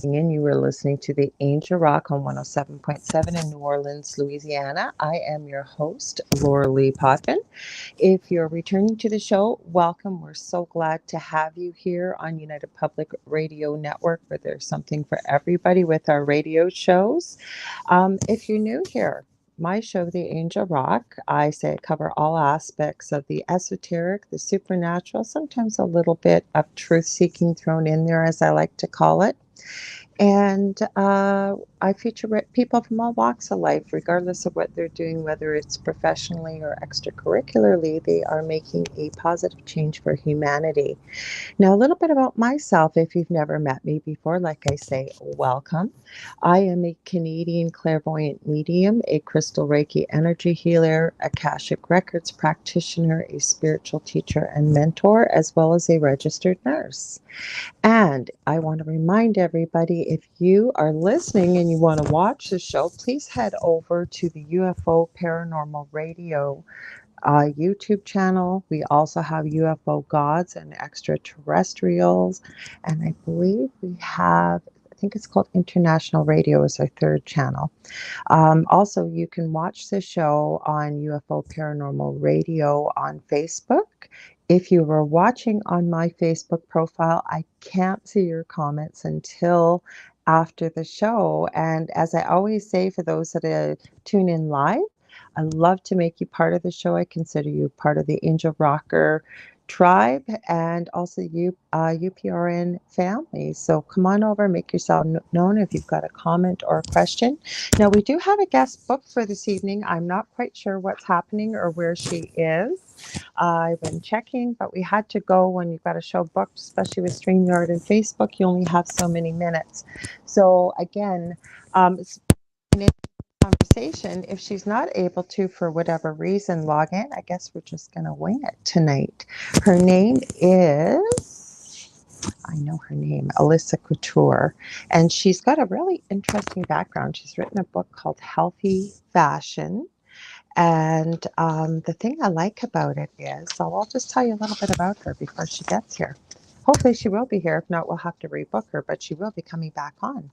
And you were listening to the Angel Rock on 107.7 in New Orleans, Louisiana. I am your host, Lorilei Potvin. If you're returning to the show, welcome. We're so glad to have you here on United Public Radio Network, where there's something for everybody with our radio shows. If you're new here, my show, The Angel Rock, I say I cover all aspects of the esoteric, the supernatural, sometimes a little bit of truth seeking thrown in there, as I like to call it. And I feature people from all walks of life, regardless of what they're doing, whether it's professionally or extracurricularly, they are making a positive change for humanity. Now, a little bit about myself, if you've never met me before, like I say, welcome. I am a Canadian clairvoyant medium, a crystal Reiki energy healer, Akashic Records practitioner, a spiritual teacher and mentor, as well as a registered nurse. And I want to remind everybody, if you are listening and you want to watch the show, please head over to the UFO Paranormal Radio YouTube channel. We also have UFO Gods and Extraterrestrials. And I believe we have, I think it's called International Radio is our third channel. Also, you can watch the show on UFO Paranormal Radio on Facebook. If you were watching on my Facebook profile, I can't see your comments until after the show. And as I always say, for those that tune in live, I love to make you part of the show. I consider you part of the Angel Rocker tribe and also you UPRN family. So come on over, make yourself known if you've got a comment or a question. Now, we do have a guest booked for this evening. I'm not quite sure what's happening or where she is. I've been checking, but we had to go when you've got a show booked, especially with StreamYard and Facebook. You only have so many minutes. So again, it's an conversation. If she's not able to, for whatever reason, log in, I guess we're just going to wing it tonight. Her name is, I know her name, Alyssa Couture, and she's got a really interesting background. She's written a book called Healthy Fashion. And the thing I like about it is, so I'll just tell you a little bit about her before she gets here. Hopefully she will be here. If not, we'll have to rebook her, but she will be coming back on.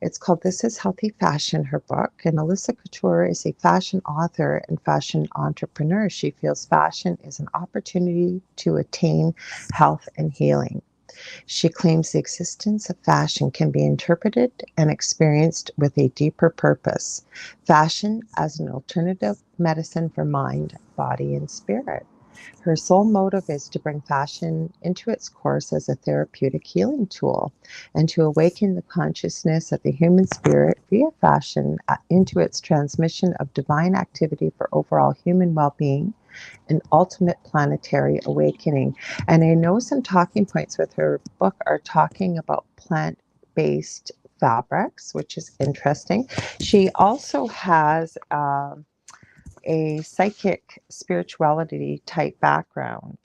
It's called This is Healthy Fashion, her book. And Alyssa Couture is a fashion author and fashion entrepreneur. She feels fashion is an opportunity to attain health and healing. She claims the existence of fashion can be interpreted and experienced with a deeper purpose. Fashion as an alternative medicine for mind, body, and spirit. Her sole motive is to bring fashion into its course as a therapeutic healing tool and to awaken the consciousness of the human spirit via fashion into its transmission of divine activity for overall human well-being and ultimate planetary awakening. And I know some talking points with her book are talking about plant-based fabrics, which is interesting. She also has a psychic spirituality type background.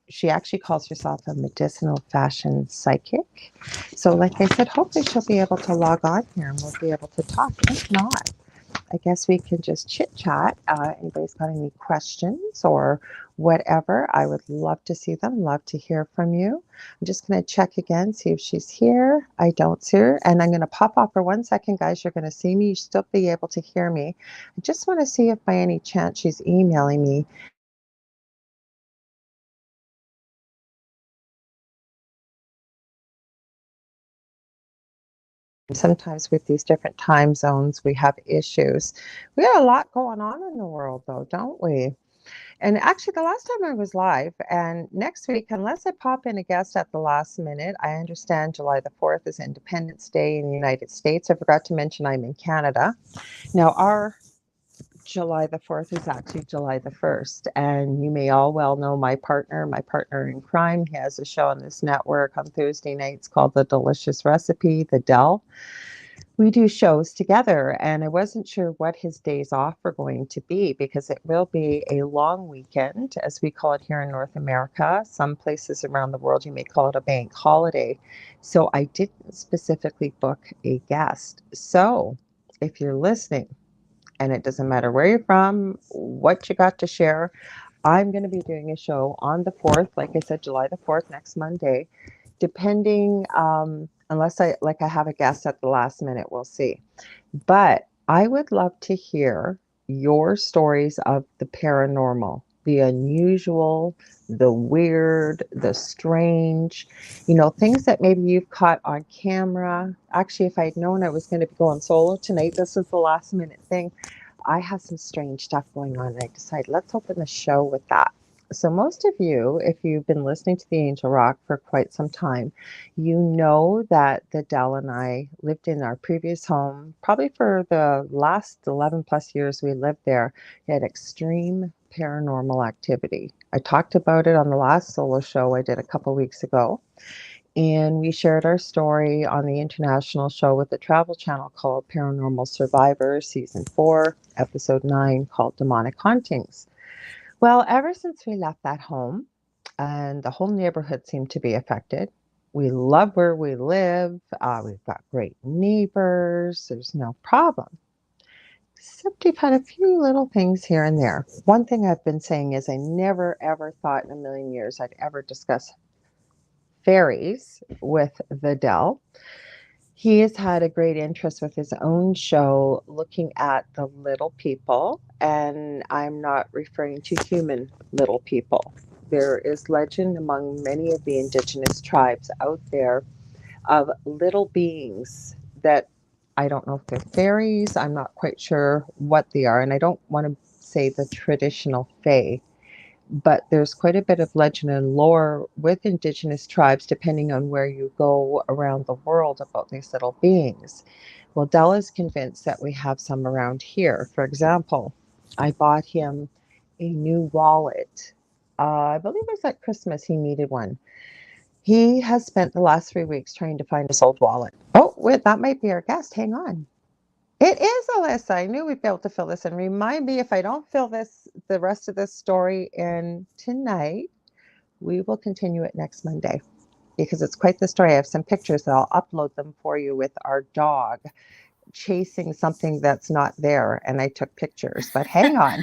She actually calls herself a medicinal fashion psychic. So, like I said, hopefully she'll be able to log on here and we'll be able to talk. If not, I guess we can just chit chat. Anybody's got any questions or whatever, I would love to see them, love to hear from you. I'm just going to check again, see if she's here. I don't see her. And I'm going to pop off for 1 second, guys. You're going to see me. You still be able to hear me. I just want to see if by any chance she's emailing me. Sometimes with these different time zones, we have issues. We got a lot going on in the world, though, don't we? And actually, the last time I was live, and next week, unless I pop in a guest at the last minute, I understand July the 4th is Independence Day in the United States. I forgot to mention I'm in Canada. Now, our July the 4th is actually July the 1st. And you may all well know my partner in crime. He has a show on this network on Thursday nights called The Delicious Recipe, The Dell. We do shows together, and I wasn't sure what his days off were going to be because it will be a long weekend, as we call it here in North America. Some places around the world, you may call it a bank holiday. So I didn't specifically book a guest. So if you're listening, and it doesn't matter where you're from, what you got to share, I'm going to be doing a show on the 4th, like I said, July the 4th, next Monday. Depending, unless I have a guest at the last minute, we'll see. But I would love to hear your stories of the paranormal, the unusual, the weird, the strange, things that maybe you've caught on camera. Actually, if I'd known I was going to be going solo tonight, this is the last minute thing. I have some strange stuff going on, and I decided let's open the show with that. So, most of you, if you've been listening to the Angel Rock for quite some time, you know that the Dell and I lived in our previous home, probably for the last 11 plus years we lived there. We had extreme paranormal activity. I talked about it on the last solo show I did a couple weeks ago. And we shared our story on the international show with the Travel Channel called Paranormal Survivors, Season 4, Episode 9, called Demonic Hauntings. Well, ever since we left that home, and the whole neighborhood seemed to be affected. We love where we live. We've got great neighbors. There's no problem. Except we've had a few little things here and there. One thing I've been saying is I never, ever thought in a million years I'd ever discuss fairies with Vidal. He has had a great interest with his own show looking at the little people, and I'm not referring to human little people. There is legend among many of the indigenous tribes out there of little beings that I don't know if they're fairies. I'm not quite sure what they are, and I don't want to say the traditional fae, but there's quite a bit of legend and lore with indigenous tribes, depending on where you go around the world, about these little beings. Well, Della is convinced that we have some around here. For example, I bought him a new wallet. I believe it was at Christmas he needed one. He has spent the last 3 weeks trying to find his old wallet. Oh, wait, that might be our guest. Hang on. It is Alyssa. I knew we'd be able to fill this in. Remind me if I don't fill the rest of this story in tonight, we will continue it next Monday because it's quite the story. I have some pictures that I'll upload them for you with our dog chasing something that's not there, and I took pictures. But hang on.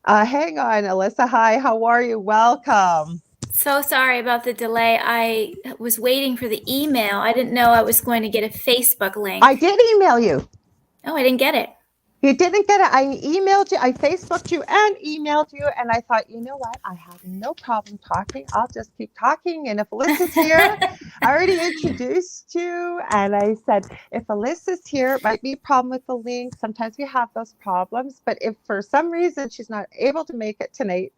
Hang on, Alyssa. Hi, how are you? Welcome. So sorry about the delay. I was waiting for the email. I didn't know I was going to get a Facebook link. I did email you. Oh, I didn't get it. You didn't get it. I emailed you. I Facebooked you and emailed you. And I thought, you know what? I have no problem talking. I'll just keep talking. And if Alyssa's here, I already introduced you. And I said, if Alyssa's here, it might be a problem with the link. Sometimes we have those problems. But if for some reason she's not able to make it tonight,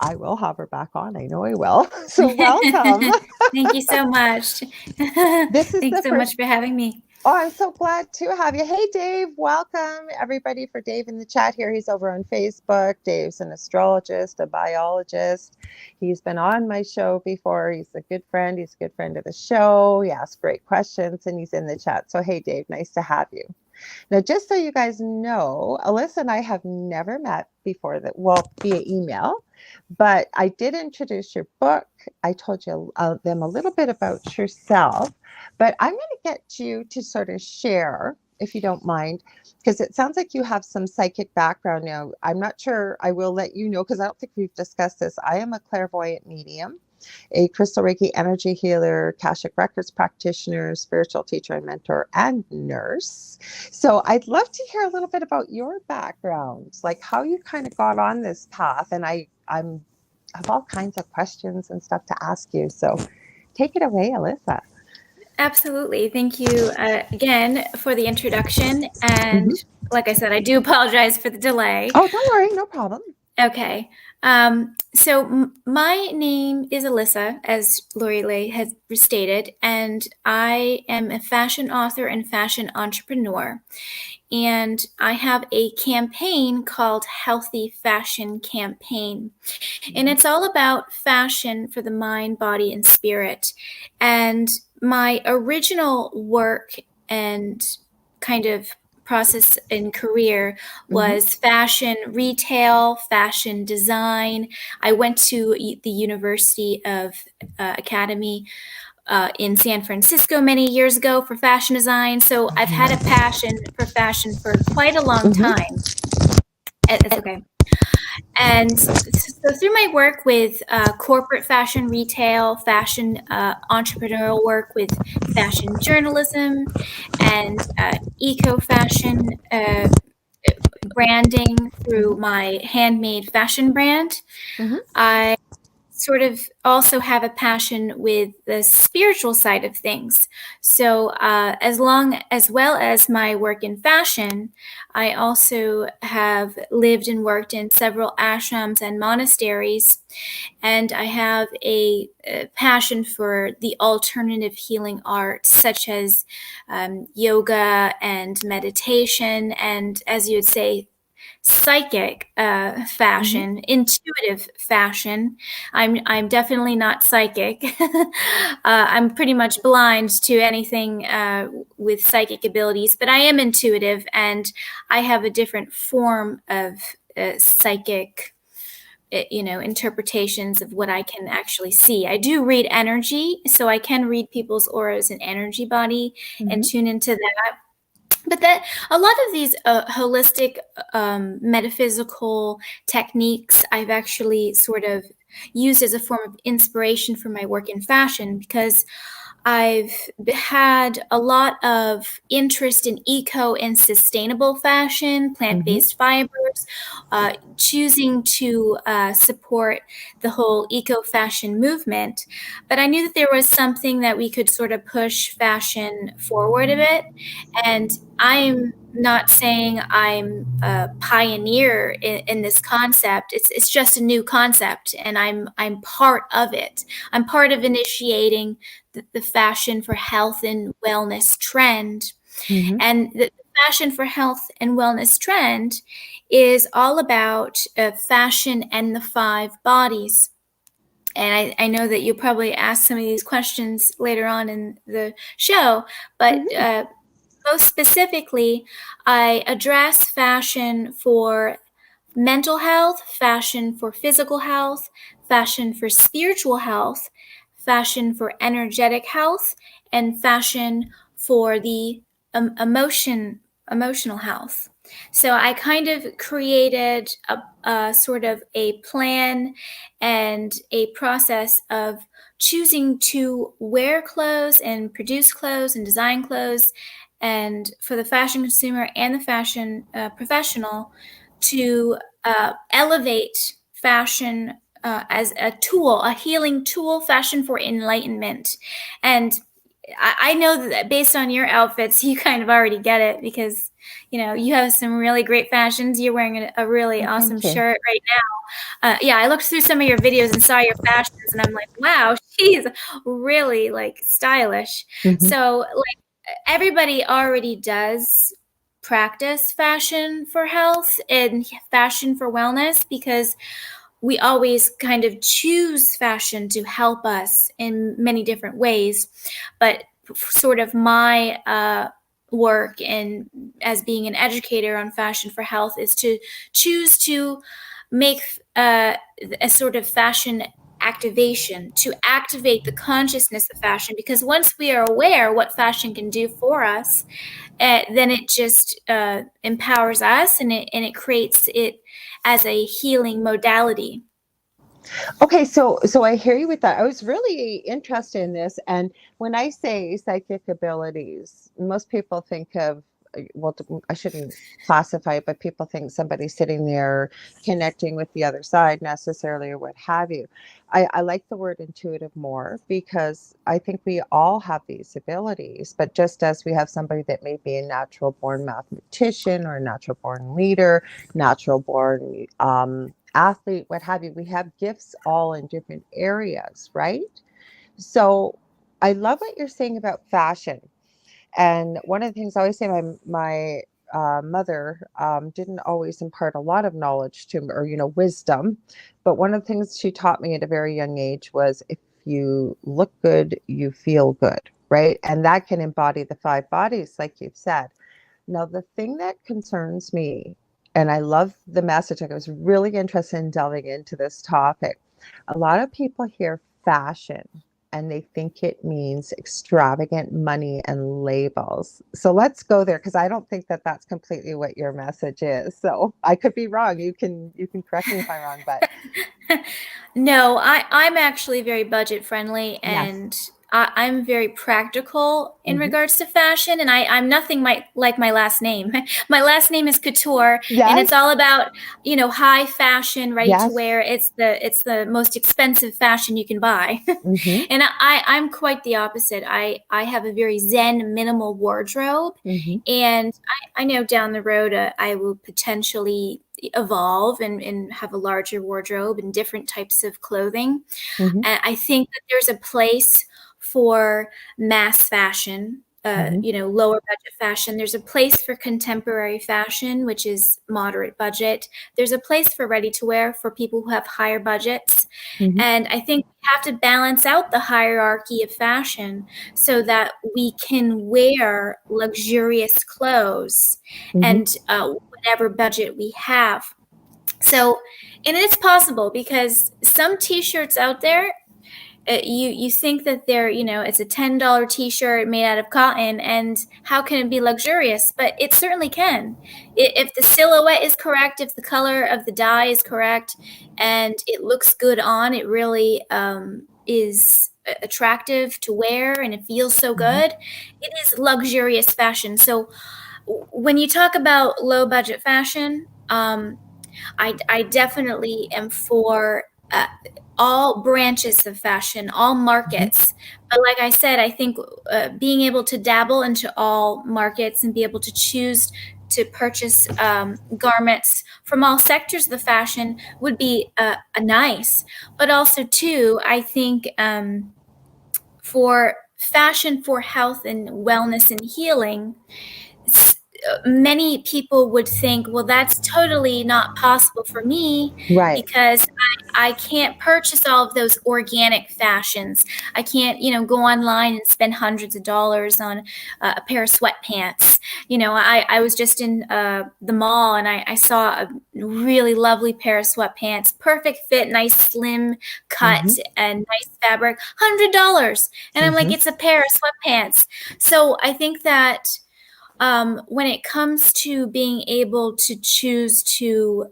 I will have her back on. I know I will. So welcome. Thank you so much. Thanks so much for having me. Oh, I'm so glad to have you. Hey, Dave, welcome everybody for Dave in the chat here. He's over on Facebook. Dave's an astrologist, a biologist. He's been on my show before. He's a good friend. He's a good friend of the show. He asks great questions and he's in the chat. So, hey, Dave, nice to have you. Now, just so you guys know, Alyssa and I have never met before, via email, but I did introduce your book. I told you them a little bit about yourself, but I'm going to get you to sort of share, if you don't mind, because it sounds like you have some psychic background now. I'm not sure. I will let you know because I don't think we've discussed this. I am a clairvoyant medium, a crystal Reiki energy healer, Akashic Records practitioner, spiritual teacher and mentor, and nurse. So I'd love to hear a little bit about your background, like how you kind of got on this path. And I have all kinds of questions and stuff to ask you. So take it away, Alyssa. Absolutely. Thank you again for the introduction. And like I said, I do apologize for the delay. Oh, don't worry. No problem. Okay. So my name is Alyssa, as Lorilei has stated, and I am a fashion author and fashion entrepreneur. And I have a campaign called Healthy Fashion Campaign. And it's all about fashion for the mind, body, and spirit. And my original work and kind of process and career was fashion retail, fashion design. I went to the University of Academy in San Francisco many years ago for fashion design. So I've had a passion for fashion for quite a long time. It's okay. And so through my work with corporate fashion retail, fashion entrepreneurial work with fashion journalism, and eco fashion branding through Mhm. my handmade fashion brand, Mhm. I sort of also have a passion with the spiritual side of things. So, as well as my work in fashion, I also have lived and worked in several ashrams and monasteries, and I have a passion for the alternative healing arts, such as yoga and meditation, and as you would say, psychic Mhm. fashion, intuitive fashion. I'm definitely not psychic. I'm pretty much blind to anything with psychic abilities, but I am intuitive, and I have a different form of psychic. Interpretations of what I can actually see. I do read energy, so I can read people's auras and energy body and Mhm. tune into that, but that a lot of these holistic metaphysical techniques I've actually sort of used as a form of inspiration for my work in fashion, because I've had a lot of interest in eco and sustainable fashion, Mhm. plant-based fibers, choosing to support the whole eco fashion movement. But I knew that there was something that we could sort of push fashion forward a bit. And I'm not saying I'm a pioneer in this concept. It's just a new concept, and I'm part of it. I'm part of initiating the fashion for health and wellness trend. Mhm. And the fashion for health and wellness trend is all about fashion and the five bodies. And I know that you'll probably ask some of these questions later on in the show, but Mhm. most specifically, I address fashion for mental health, fashion for physical health, fashion for spiritual health, fashion for energetic health, and fashion for the emotional health. So I kind of created a sort of a plan and a process of choosing to wear clothes and produce clothes and design clothes, and for the fashion consumer and the fashion professional to elevate fashion as a tool, a healing tool, fashion for enlightenment. And I know that based on your outfits, you kind of already get it, because you have some really great fashions. You're wearing a really Oh, awesome thank you. shirt right now. Yeah, I looked through some of your videos and saw your fashions, and I'm like, wow, she's really like stylish. Mhm. So like everybody already does practice fashion for health and fashion for wellness, because we always kind of choose fashion to help us in many different ways. But sort of my work and as being an educator on fashion for health is to choose to make a sort of fashion activation, to activate the consciousness of fashion, because once we are aware what fashion can do for us, then it just empowers us, and it creates it as a healing modality. Okay, so I hear you with that. I was really interested in this, and when I say psychic abilities, most people think of well, I shouldn't classify it, but people think somebody sitting there connecting with the other side necessarily, or what have you. I like the word intuitive more because I think we all have these abilities, but just as we have somebody that may be a natural born mathematician or a natural born leader, natural born athlete, what have you. We have gifts all in different areas, right? So I love what you're saying about fashion. And one of the things I always say, my mother didn't always impart a lot of knowledge to me, or wisdom. But one of the things she taught me at a very young age was if you look good, you feel good, right? And that can embody the five bodies, like you've said. Now, the thing that concerns me, and I love the message, I was really interested in delving into this topic. A lot of people hear fashion and they think it means extravagant money and labels. So let's go there because I don't think that that's completely what your message is. So I could be wrong. You can correct me if I'm wrong, but No, I'm actually very budget friendly, yes. and I'm very practical in Hmm. regards to fashion, and I'm nothing like my last name. My last name is Couture, and it's Yes. all about, high fashion, ready to Yes. wear. It's the most expensive fashion you can buy. Hmm. And I'm quite the opposite. I have a very zen minimal wardrobe, Hmm. and I know down the road I will potentially evolve and have a larger wardrobe and different types of clothing. Hmm. And I think that there's a place for mass fashion, Hmm. lower budget fashion. There's a place for contemporary fashion, which is moderate budget. There's a place for ready to wear for people who have higher budgets. Hmm. And I think we have to balance out the hierarchy of fashion so that we can wear luxurious clothes Hmm. and whatever budget we have. So, and it's possible because some t-shirts out there, you think that they're, it's a $10 t-shirt made out of cotton, and how can it be luxurious? But it certainly can. If the silhouette is correct, if the color of the dye is correct, and it looks good on, it really is attractive to wear, and it feels so Hmm. good. It is luxurious fashion. So when you talk about low budget fashion, I definitely am for all branches of fashion, all Hmm. markets. But like I said, I think being able to dabble into all markets and be able to choose to purchase garments from all sectors of the fashion would be a nice. But also, too, I think for fashion for health and wellness and healing, many people would think, well, that's totally not possible for me Right. because I can't purchase all of those organic fashions. I can't, go online and spend hundreds of dollars on a pair of sweatpants. I was just in the mall, and I saw a really lovely pair of sweatpants, perfect fit, nice slim cut, Hmm. and nice fabric, $100. And I'm like, Hmm. it's a pair of sweatpants. So I think that when it comes to being able to choose to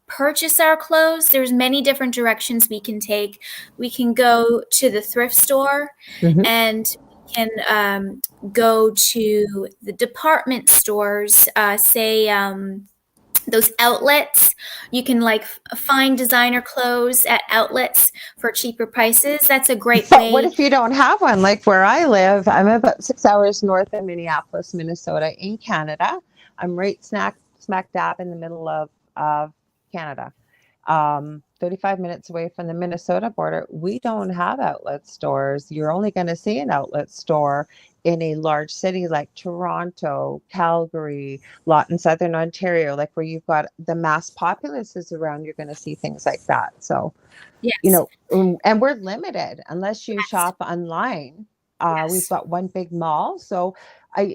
purchase our clothes, there's many different directions we can take. We can go to the thrift store, Hmm. and we can go to the department stores, say those outlets. You can find designer clothes at outlets for cheaper prices. That's a great But what way. if you don't have one? Like where I live, I'm about 6 hours north of Minneapolis, Minnesota, in Canada. I'm right smack dab in the middle of Canada. 35 minutes away from the Minnesota border. We don't have outlet stores. You're only going to see an outlet store in a large city like Toronto, Calgary, lot in Southern Ontario, like where you've got the mass populaces around, you're going to see things like that. So Yes, and we're limited unless you yes, shop online. We've yes. got one big mall. So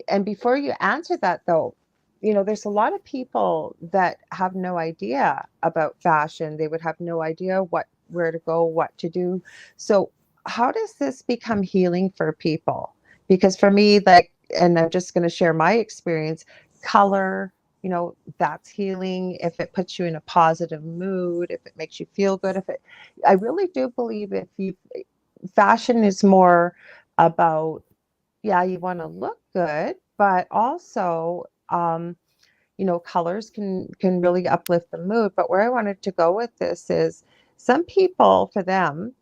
and before you answer that though, there's a lot of people that have no idea about fashion. They would have no idea where to go, what to do. So how does this become healing for people? Because for me, like, and I'm just going to share my experience, color, that's healing. If it puts you in a positive mood, if it makes you feel good, I really do believe if you fashion is more about, yeah, you want to look good, but also colors can really uplift the mood. But where I wanted to go with this is some people, for them,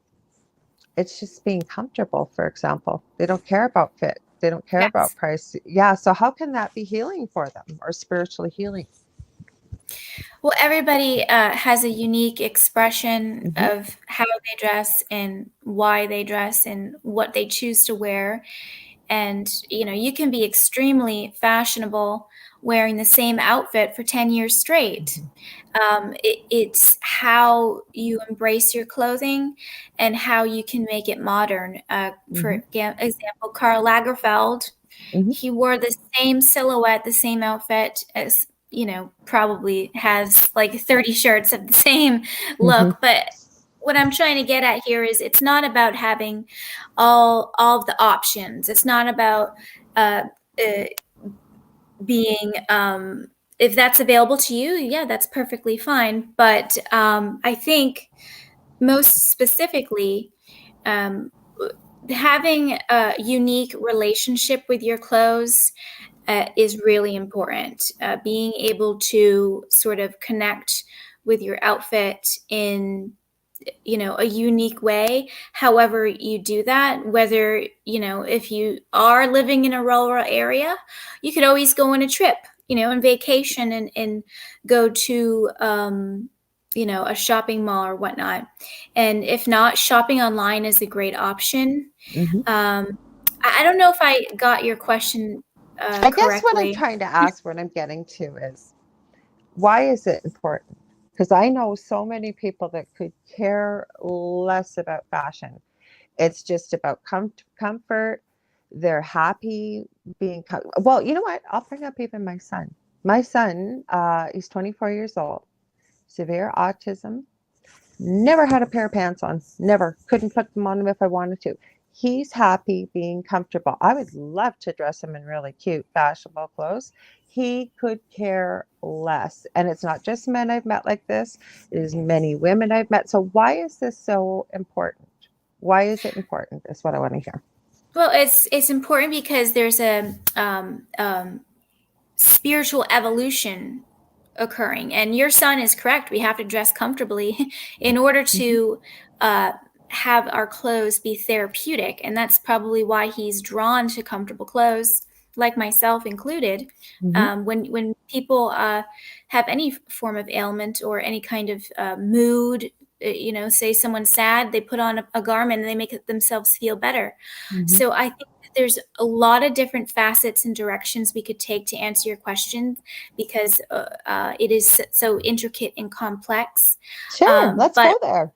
it's just being comfortable, for example. They don't care about fit. They don't care about Yes. price. Yeah. So how can that be healing for them or spiritually healing? Well, everybody has a unique expression Hmm. of how they dress and why they dress and what they choose to wear. And, you can be extremely fashionable wearing the same outfit for 10 years straight. Hmm. It's how you embrace your clothing and how you can make it modern. For Hmm. example, Karl Lagerfeld, Hmm. he wore the same silhouette, the same outfit as, probably has like 30 shirts of the same Hmm. look, but what I'm trying to get at here is it's not about having all of the options. It's not about uh, uh, being if that's available to you, yeah, that's perfectly fine. But I think most specifically, um, having a unique relationship with your clothes is really important. Being able to sort of connect with your outfit in a unique way, however you do that, whether if you are living in a rural area, you could always go on a trip, on vacation, and go to a shopping mall or whatnot. And if not, shopping online is a great option. Mhm. I don't know if I got your question I guess what I'm correctly. trying to ask, what I'm getting to is, why is it important? Because I know so many people that could care less about fashion. It's just about comfort. They're happy being well, you know what? I'll bring up even my son. My son, he's 24 years old, severe autism, never had a pair of pants on, never. Couldn't put them on him if I wanted to. He's happy being comfortable. I would love to dress him in really cute, fashionable clothes. He could care less. And it's not just men I've met like this, it is many women I've met. So, why is this so important? Why is it important? Is what I want to hear. Well, it's important because there's a spiritual evolution occurring. And your son is correct. We have to dress comfortably in order Mm-hmm. to uh, have our clothes be therapeutic. And that's probably why he's drawn to comfortable clothes, like myself included. Mm-hmm. When people have any form of ailment or any kind of mood, say someone's sad, they put on a garment and they make themselves feel better. Mm-hmm. So I think that there's a lot of different facets and directions we could take to answer your question, because it is so intricate and complex. Sure, let's But go there.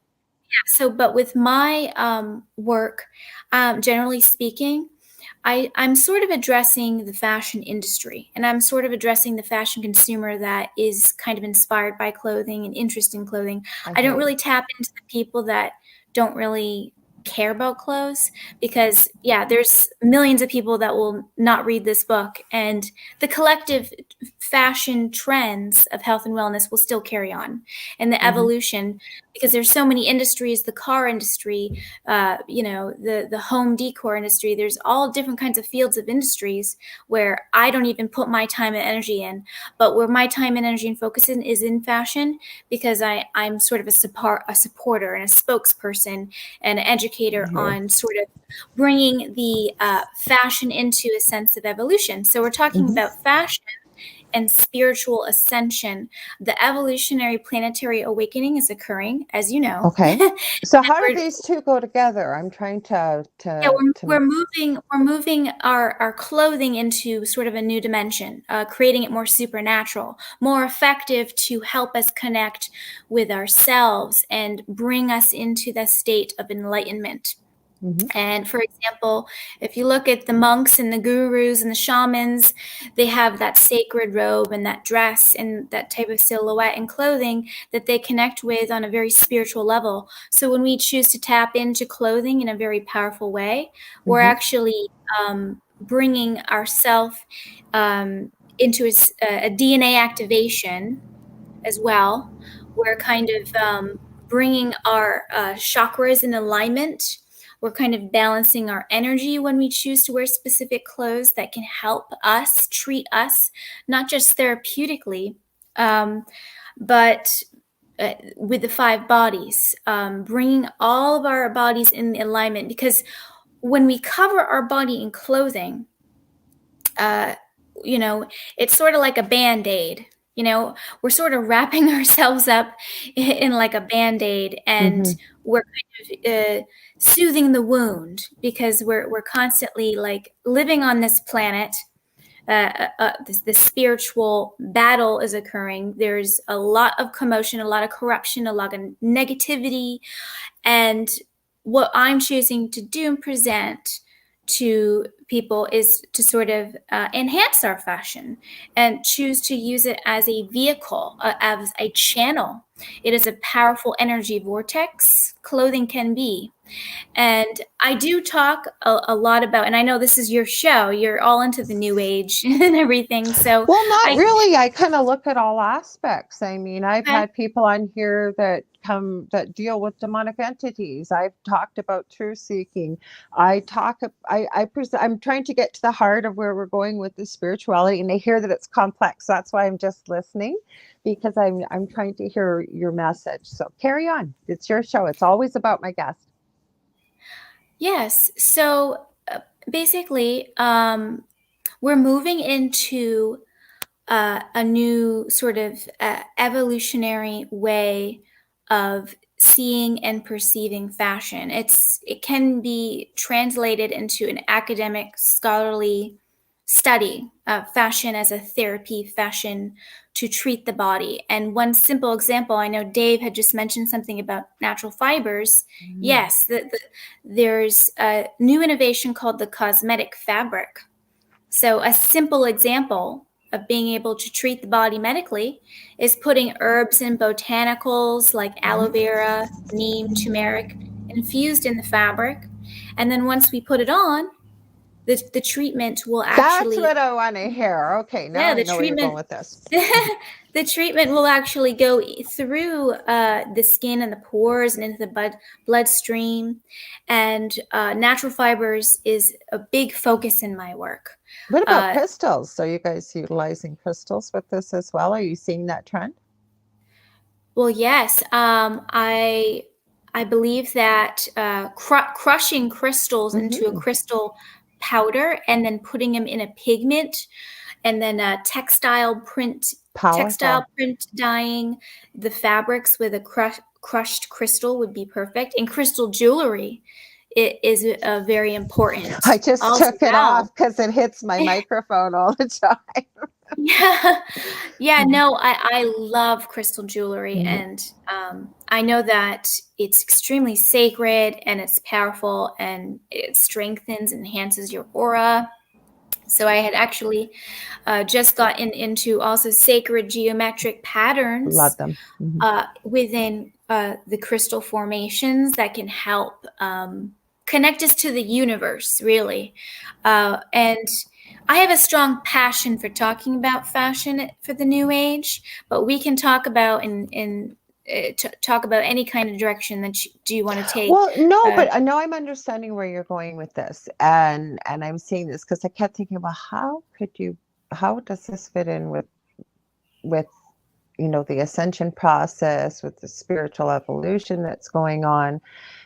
but with my work, generally speaking, I'm sort of addressing the fashion industry, and I'm sort of addressing the fashion consumer that is kind of inspired by clothing and interest in clothing. I I hear don't you. really tap into the people that don't really care about clothes, because yeah, there's millions of people that will not read this book, and the collective fashion trends of health and wellness will still carry on, and the Mm-hmm. evolution, because there's so many industries, the car industry, the home decor industry. There's all different kinds of fields of industries where I don't even put my time and energy in, but where my time and energy and focus is in fashion, because I'm sort of a supporter and a spokesperson and an I educator hear you. on sort of bringing the fashion into a sense of evolution. So we're talking Mm-hmm. about fashion and spiritual ascension. The evolutionary planetary awakening is occurring, as you know. Okay. So how do we're these two go together? I'm trying to yeah, to we're to moving our clothing into sort of a new dimension, creating it more supernatural, more effective to help us connect with ourselves and bring us into the state of enlightenment. Mhm. And for example, if you look at the monks and the gurus and the shamans, they have that sacred robe and that dress and that type of silhouette and clothing that they connect with on a very spiritual level. So when we choose to tap into clothing in a very powerful way, we're Mhm. actually bringing ourself into a DNA activation as well. We're kind of bringing our chakras in alignment. We're kind of balancing our energy when we choose to wear specific clothes that can help us, treat us, not just therapeutically, um, but with the five bodies, bringing all of our bodies in alignment. Because when we cover our body in clothing, uh, you know, it's sort of like a band-aid. We're sort of wrapping ourselves up in like a band-aid, and Mhm. we're kind of soothing the wound, because we're constantly like living on this planet. This spiritual battle is occurring. There's a lot of commotion, a lot of corruption, a lot of negativity, and what I'm choosing to do and present to people is to sort of enhance our fashion and choose to use it as a vehicle, as a channel. It is a powerful energy vortex, clothing can be. And I do talk a lot about, and I know this is your show, you're all into the new age and everything. So Well, not I, really. I kind of look at all aspects. I mean, I've okay, had people on here that deal with demonic entities. I've talked about truth seeking. I'm trying to get to the heart of where we're going with the spirituality, and I hear that it's complex. That's why I'm just listening, because I'm trying to hear your message. So carry on. It's your show. It's always about my guest. yes. So basically, we're moving into a new sort of evolutionary way of seeing and perceiving fashion. It can be translated into an academic, scholarly study of fashion as a therapy, fashion to treat the body. And one simple example, I know Dave had just mentioned something about natural fibers. Mm. Yes, there's a new innovation called the cosmetic fabric. So, a simple example of being able to treat the body medically is putting herbs and botanicals like aloe vera, neem, turmeric infused in the fabric. And then once we put it on, the treatment will That's actually, what I want to hear. Okay, now yeah, I the know where you're going treatment. with this. The treatment will actually go through the skin and the pores and into the bloodstream. And natural fibers is a big focus in my work. What about Uh, crystals? Are you guys utilizing crystals with this as well? Are you seeing that trend? well, yes, I believe that crushing crystals into a Hmm. crystal powder and then putting them in a pigment and then textile Powerful. print dyeing the fabrics with a crushed crystal would be perfect. And crystal jewelry it is very important I just also took it now. off because it hits my microphone all the time. Yeah, yeah, no, I love crystal jewelry, Mhm. and I know that it's extremely sacred and it's powerful and it strengthens, enhances your aura. So I had actually just gotten into also sacred geometric Love patterns them. Hmm. within the crystal formations that can help connect us to the universe, really. And I have a strong passion for talking about fashion for the new age, but we can talk about talk about any kind of direction that do you want to take. Well, no, Uh, but I know I'm understanding where you're going with this, and I'm seeing this because I kept thinking, well, how does this fit in with the ascension process, with the spiritual evolution that's going on?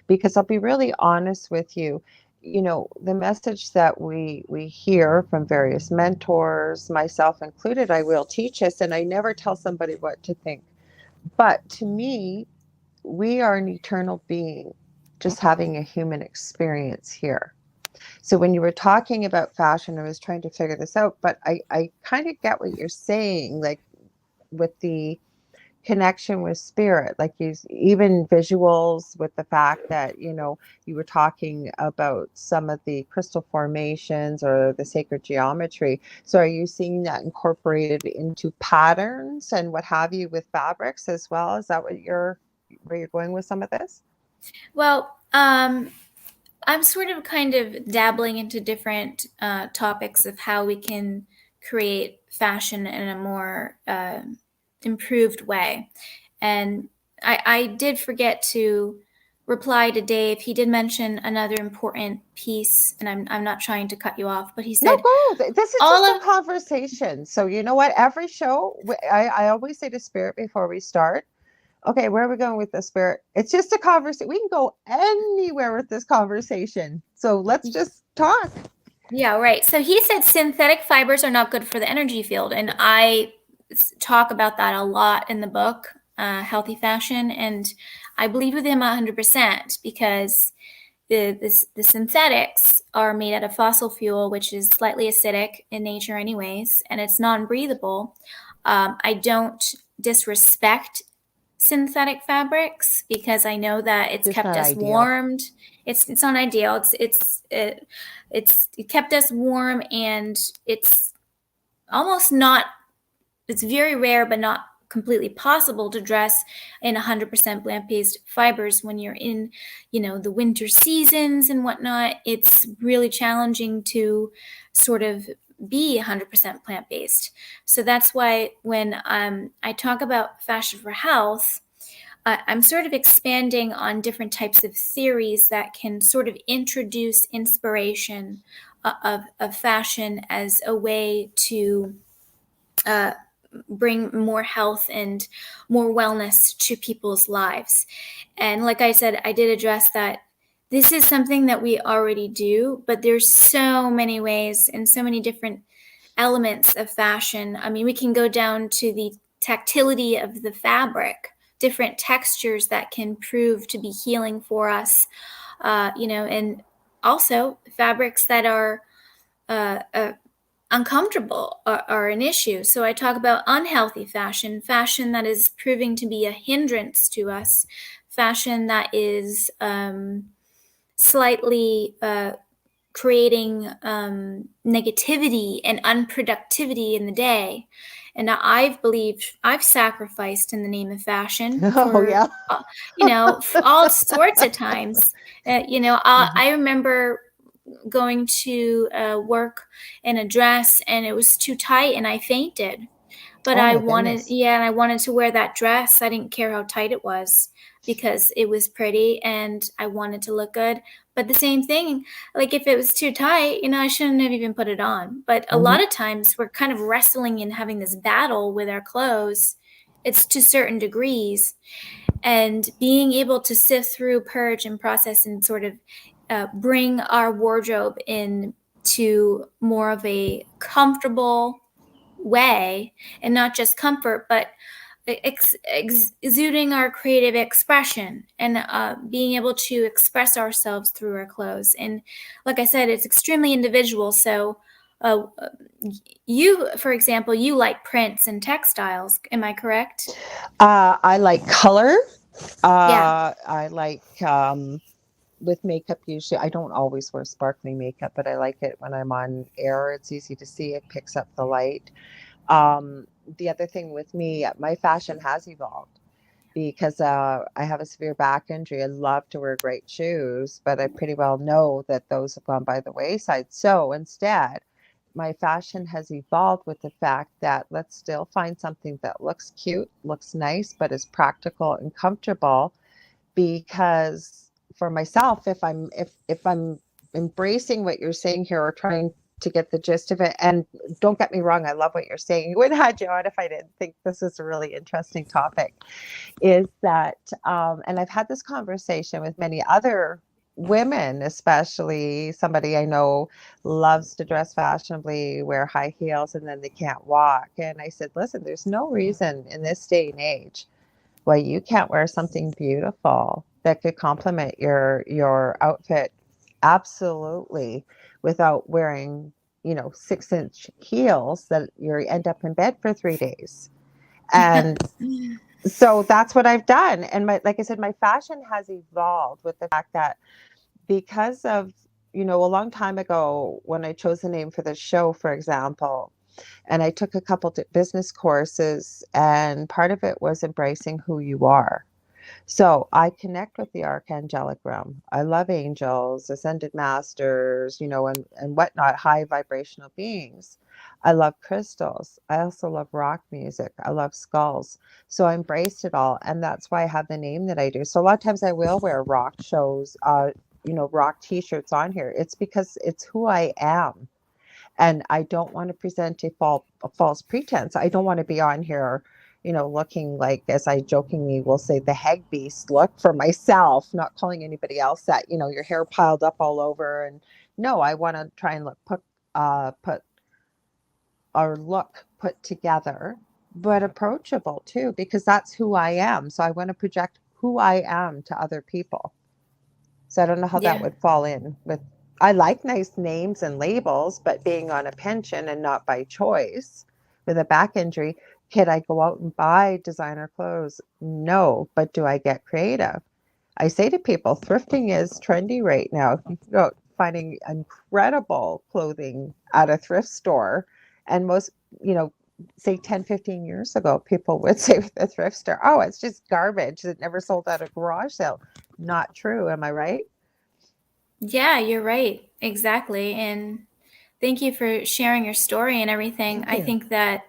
Because I'll be really honest with you, the message that we hear from various mentors, myself included, I will teach this, and I never tell somebody what to think. But to me, we are an eternal being just having a human experience here. So when you were talking about fashion, I was trying to figure this out, but I kind of get what you're saying, like with the connection with spirit, like you even visuals with the fact that you were talking about some of the crystal formations or the sacred geometry. So are you seeing that incorporated into patterns and what have you with fabrics as well? Is that where you're going with some of this? well, I'm sort of kind of dabbling into different topics of how we can create fashion in a more improved way. And I did forget to reply to Dave. He did mention another important piece, and I'm not trying to cut you off, but he No, said go. This is all just a of, conversation. So you know what? Every show, I always say to spirit before we start, okay, where are we going with the spirit? It's just a conversation. We can go anywhere with this conversation. So let's just talk. yeah, right. So he said synthetic fibers are not good for the energy field, and I talk about that a lot in the book, Healthy Fashion, and I believe with him 100% because the synthetics are made out of fossil fuel, which is slightly acidic in nature, anyways, and it's non-breathable. I don't disrespect synthetic fabrics because I know that it's Just kept not us ideal. warmed. It's not ideal. It kept us warm, and it's almost not. It's very rare, but not completely possible to dress in 100% plant-based fibers when you're in, the winter seasons and whatnot. It's really challenging to sort of be 100% plant-based. So that's why when I talk about fashion for health, I'm sort of expanding on different types of theories that can sort of introduce inspiration of fashion as a way to bring more health and more wellness to people's lives. And like I said, I did address that this is something that we already do, but there's so many ways and so many different elements of fashion. I mean, we can go down to the tactility of the fabric, different textures that can prove to be healing for us, and also fabrics that are uncomfortable are an issue. So I talk about unhealthy fashion, fashion that is proving to be a hindrance to us, fashion that is slightly creating negativity and unproductivity in the day. And I've believed I've sacrificed in the name of fashion Oh, for, yeah. all sorts of times. I remember going to work in a dress and it was too tight and I fainted. But Oh, my goodness. and I wanted to wear that dress. I didn't care how tight it was because it was pretty and I wanted to look good. But the same thing, like if it was too tight, I shouldn't have even put it on. But a Mm-hmm. lot of times we're kind of wrestling and having this battle with our clothes. It's to certain degrees, and being able to sift through, purge, and process and sort of bring our wardrobe in to more of a comfortable way, and not just comfort, but exuding our creative expression and being able to express ourselves through our clothes. And like I said, it's extremely individual. So uh, you, for example, you like prints and textiles. Am I correct? I like color. Yeah. I like with makeup. Usually, I don't always wear sparkly makeup, but I like it when I'm on air. It's easy to see. It picks up the light. The other thing with me, my fashion has evolved because I have a severe back injury. I love to wear great shoes, but I pretty well know that those have gone by the wayside. So instead, my fashion has evolved with the fact that let's still find something that looks cute, looks nice, but is practical and comfortable. Because for myself, if I'm embracing what you're saying here or trying to get the gist of it, and don't get me wrong, I love what you're saying. You wouldn't have had you on if I didn't think this is a really interesting topic. Is that and I've had this conversation with many other women, especially somebody I know loves to dress fashionably, wear high heels, and then they can't walk. And I said, listen, there's no reason in this day and age why you can't wear something beautiful that could complement your outfit absolutely without wearing 6-inch heels that you end up in bed for 3 days. And so that's what I've done. And like I said, my fashion has evolved with the fact that because of, a long time ago when I chose the name for the show, for example, and I took a couple business courses, and part of it was embracing who you are. So I connect with the archangelic realm. I love angels, ascended masters, and whatnot, high vibrational beings. I love crystals. I also love rock music. I love skulls. So I embraced it all. And that's why I have the name that I do. So a lot of times I will wear rock shows, rock t-shirts on here. It's because it's who I am. And I don't want to present a false pretense. I don't want to be on here, looking like, as I jokingly will say, the hag beast look for myself, not calling anybody else that, your hair piled up all over. And no, I want to try and put our look put together, but approachable too, because that's who I am. So I want to project who I am to other people. So I don't know how that Yeah. would fall in with. I like nice names and labels, but being on a pension and not by choice with a back injury, Can I go out and buy designer clothes? No. But do I get creative? I say to people, thrifting is trendy right now. You can go out finding incredible clothing at a thrift store. And most, you know, say 10, 15 years ago, people would say with the thrift store, oh, it's just garbage. It never sold at a garage sale. Not true. Am I right? Yeah, you're right. Exactly. And thank you for sharing your story and everything. Thank I you. think that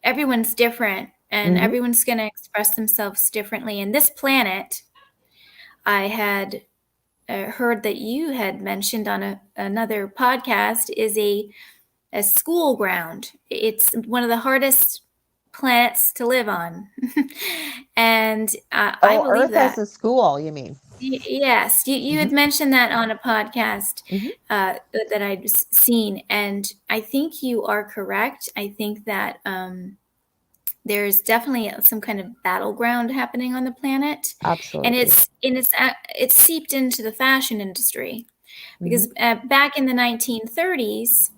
everyone's different and Mm-hmm. everyone's going to express themselves differently. And this planet, I had heard that you had mentioned on another podcast, is a school ground. It's one of the hardest planets to live on. And I Oh, believe Earth as that. a school, you mean? Yes, you Mm-hmm. had mentioned that on a podcast Mm-hmm. that I'd seen, and I think you are correct. I think that there's definitely some kind of battleground happening on the planet, and Absolutely. it's seeped into the fashion industry Mm-hmm. because back in the 1930s,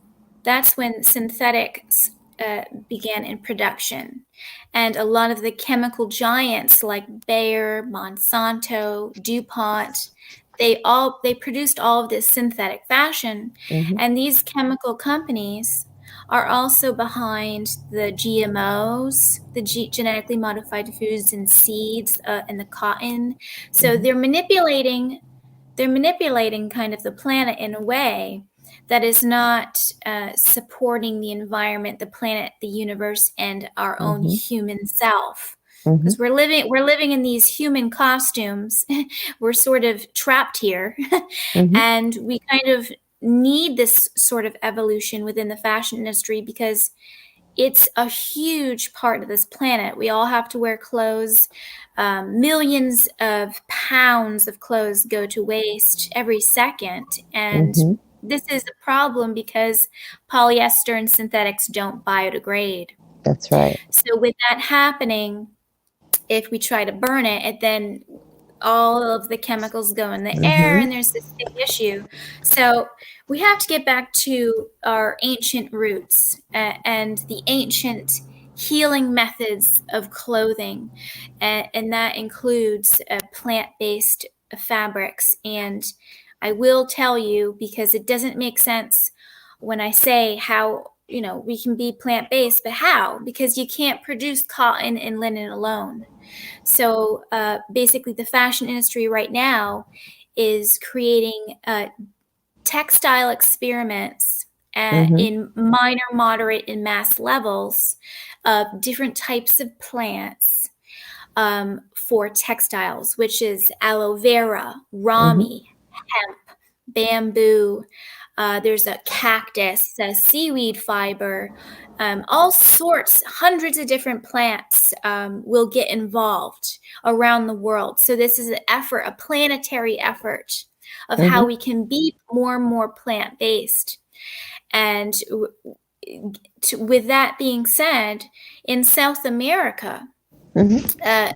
that's when synthetics began in production. And a lot of the chemical giants like Bayer, Monsanto, DuPont, they produced all of this synthetic fashion. Mm-hmm. And these chemical companies are also behind the GMOs, the genetically modified foods and seeds, and the cotton. So Mm-hmm. they're manipulating kind of the planet in a way that is not supporting the environment, the planet, the universe, and our own Mm-hmm. human self. Mm-hmm. Because we're living in these human costumes. We're sort of trapped here, Mm-hmm. and we kind of need this sort of evolution within the fashion industry because it's a huge part of this planet. We all have to wear clothes. Millions of pounds of clothes go to waste every second. And Mm-hmm. this is a problem because polyester and synthetics don't biodegrade. That's right. So, with that happening, if we try to burn it, then all of the chemicals go in the air, Mm-hmm. and there's this big issue. So we have to get back to our ancient roots and the ancient healing methods of clothing, and that includes plant-based fabrics. And I will tell you, because it doesn't make sense when I say how we can be plant-based, but how? Because you can't produce cotton and linen alone. So basically, the fashion industry right now is creating textile experiments Mm-hmm. in minor, moderate, and mass levels of different types of plants for textiles, which is aloe vera, Mm-hmm. rami, hemp, bamboo. There's a cactus, a seaweed fiber, all sorts, hundreds of different plants will get involved around the world. So this is an effort, a planetary effort of how Mm-hmm. we can be more and more plant-based. And with that being said, in South America, Mm-hmm. uh,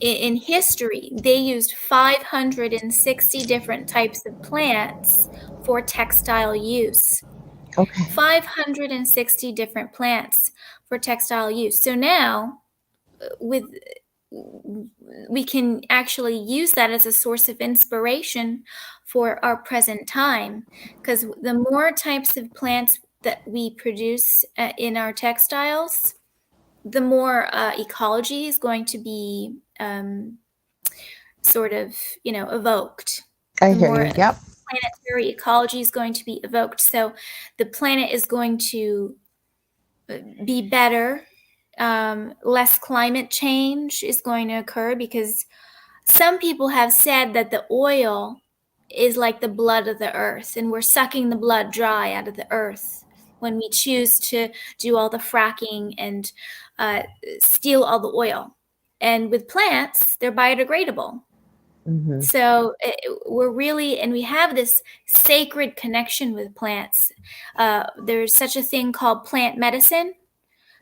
in history, they used 560 different types of plants for textile use. Okay. 560 different plants for textile use. So now, with we can actually use that as a source of inspiration for our present time, because the more types of plants that we produce in our textiles, the more ecology is going to be sort of, evoked. I The hear more you. Yep. planetary ecology is going to be evoked. So the planet is going to be better. Less climate change is going to occur because some people have said that the oil is like the blood of the earth, and we're sucking the blood dry out of the earth when we choose to do all the fracking and steal all the oil. And with plants, they're biodegradable. Mm-hmm. So and we have this sacred connection with plants. There's such a thing called plant medicine.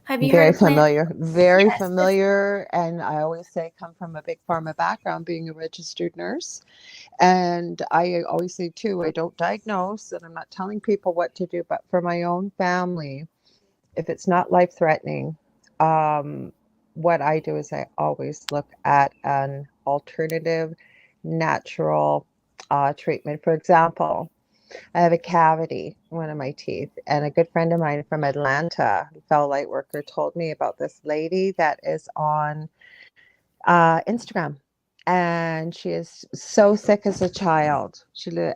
Have you heard Very of plant? familiar. Very Yes. familiar. And I always say, come from a big pharma background, being a registered nurse. And I always say, too, I don't diagnose and I'm not telling people what to do, but for my own family, if it's not life threatening, um, what I do is I always look at an alternative natural treatment. For example, I have a cavity in one of my teeth, and a good friend of mine from Atlanta, fellow light worker, told me about this lady that is on Instagram. And she is so sick as a child.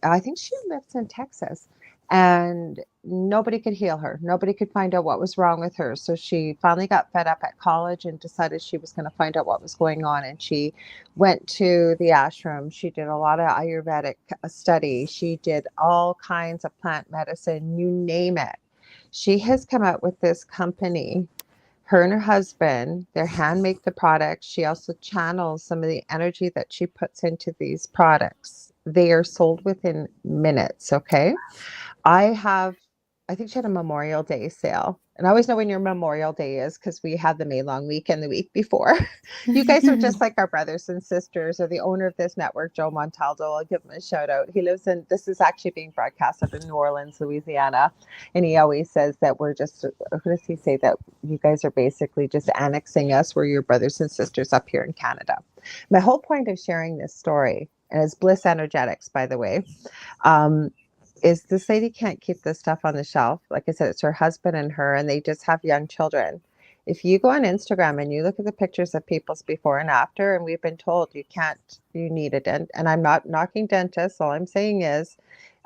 I think she lives in Texas, and nobody could heal her. Nobody could find out what was wrong with her. So she finally got fed up at college and decided she was going to find out what was going on. And she went to the ashram. She did a lot of Ayurvedic study. She did all kinds of plant medicine, you name it. She has come out with this company. Her and her husband, their hand make the products. She also channels some of the energy that she puts into these products. They are sold within minutes. Okay. I have, I think she had a Memorial Day sale. And I always know when your Memorial Day is because we had the May long weekend the week before. You guys are just like our brothers and sisters, or the owner of this network, Joe Montaldo. I'll give him a shout out. He lives in, this is actually being broadcast up in New Orleans, Louisiana. And he always says that we're just, who does he say that you guys are basically just annexing us? We're your brothers and sisters up here in Canada. My whole point of sharing this story, and it's Bliss Energetics, by the way, um, is this lady can't keep this stuff on the shelf. Like I said, it's her husband and her, and they just have young children. If you go on Instagram and you look at the pictures of people's before and after, and we've been told you can't, you need a dent. And I'm not knocking dentists. All I'm saying is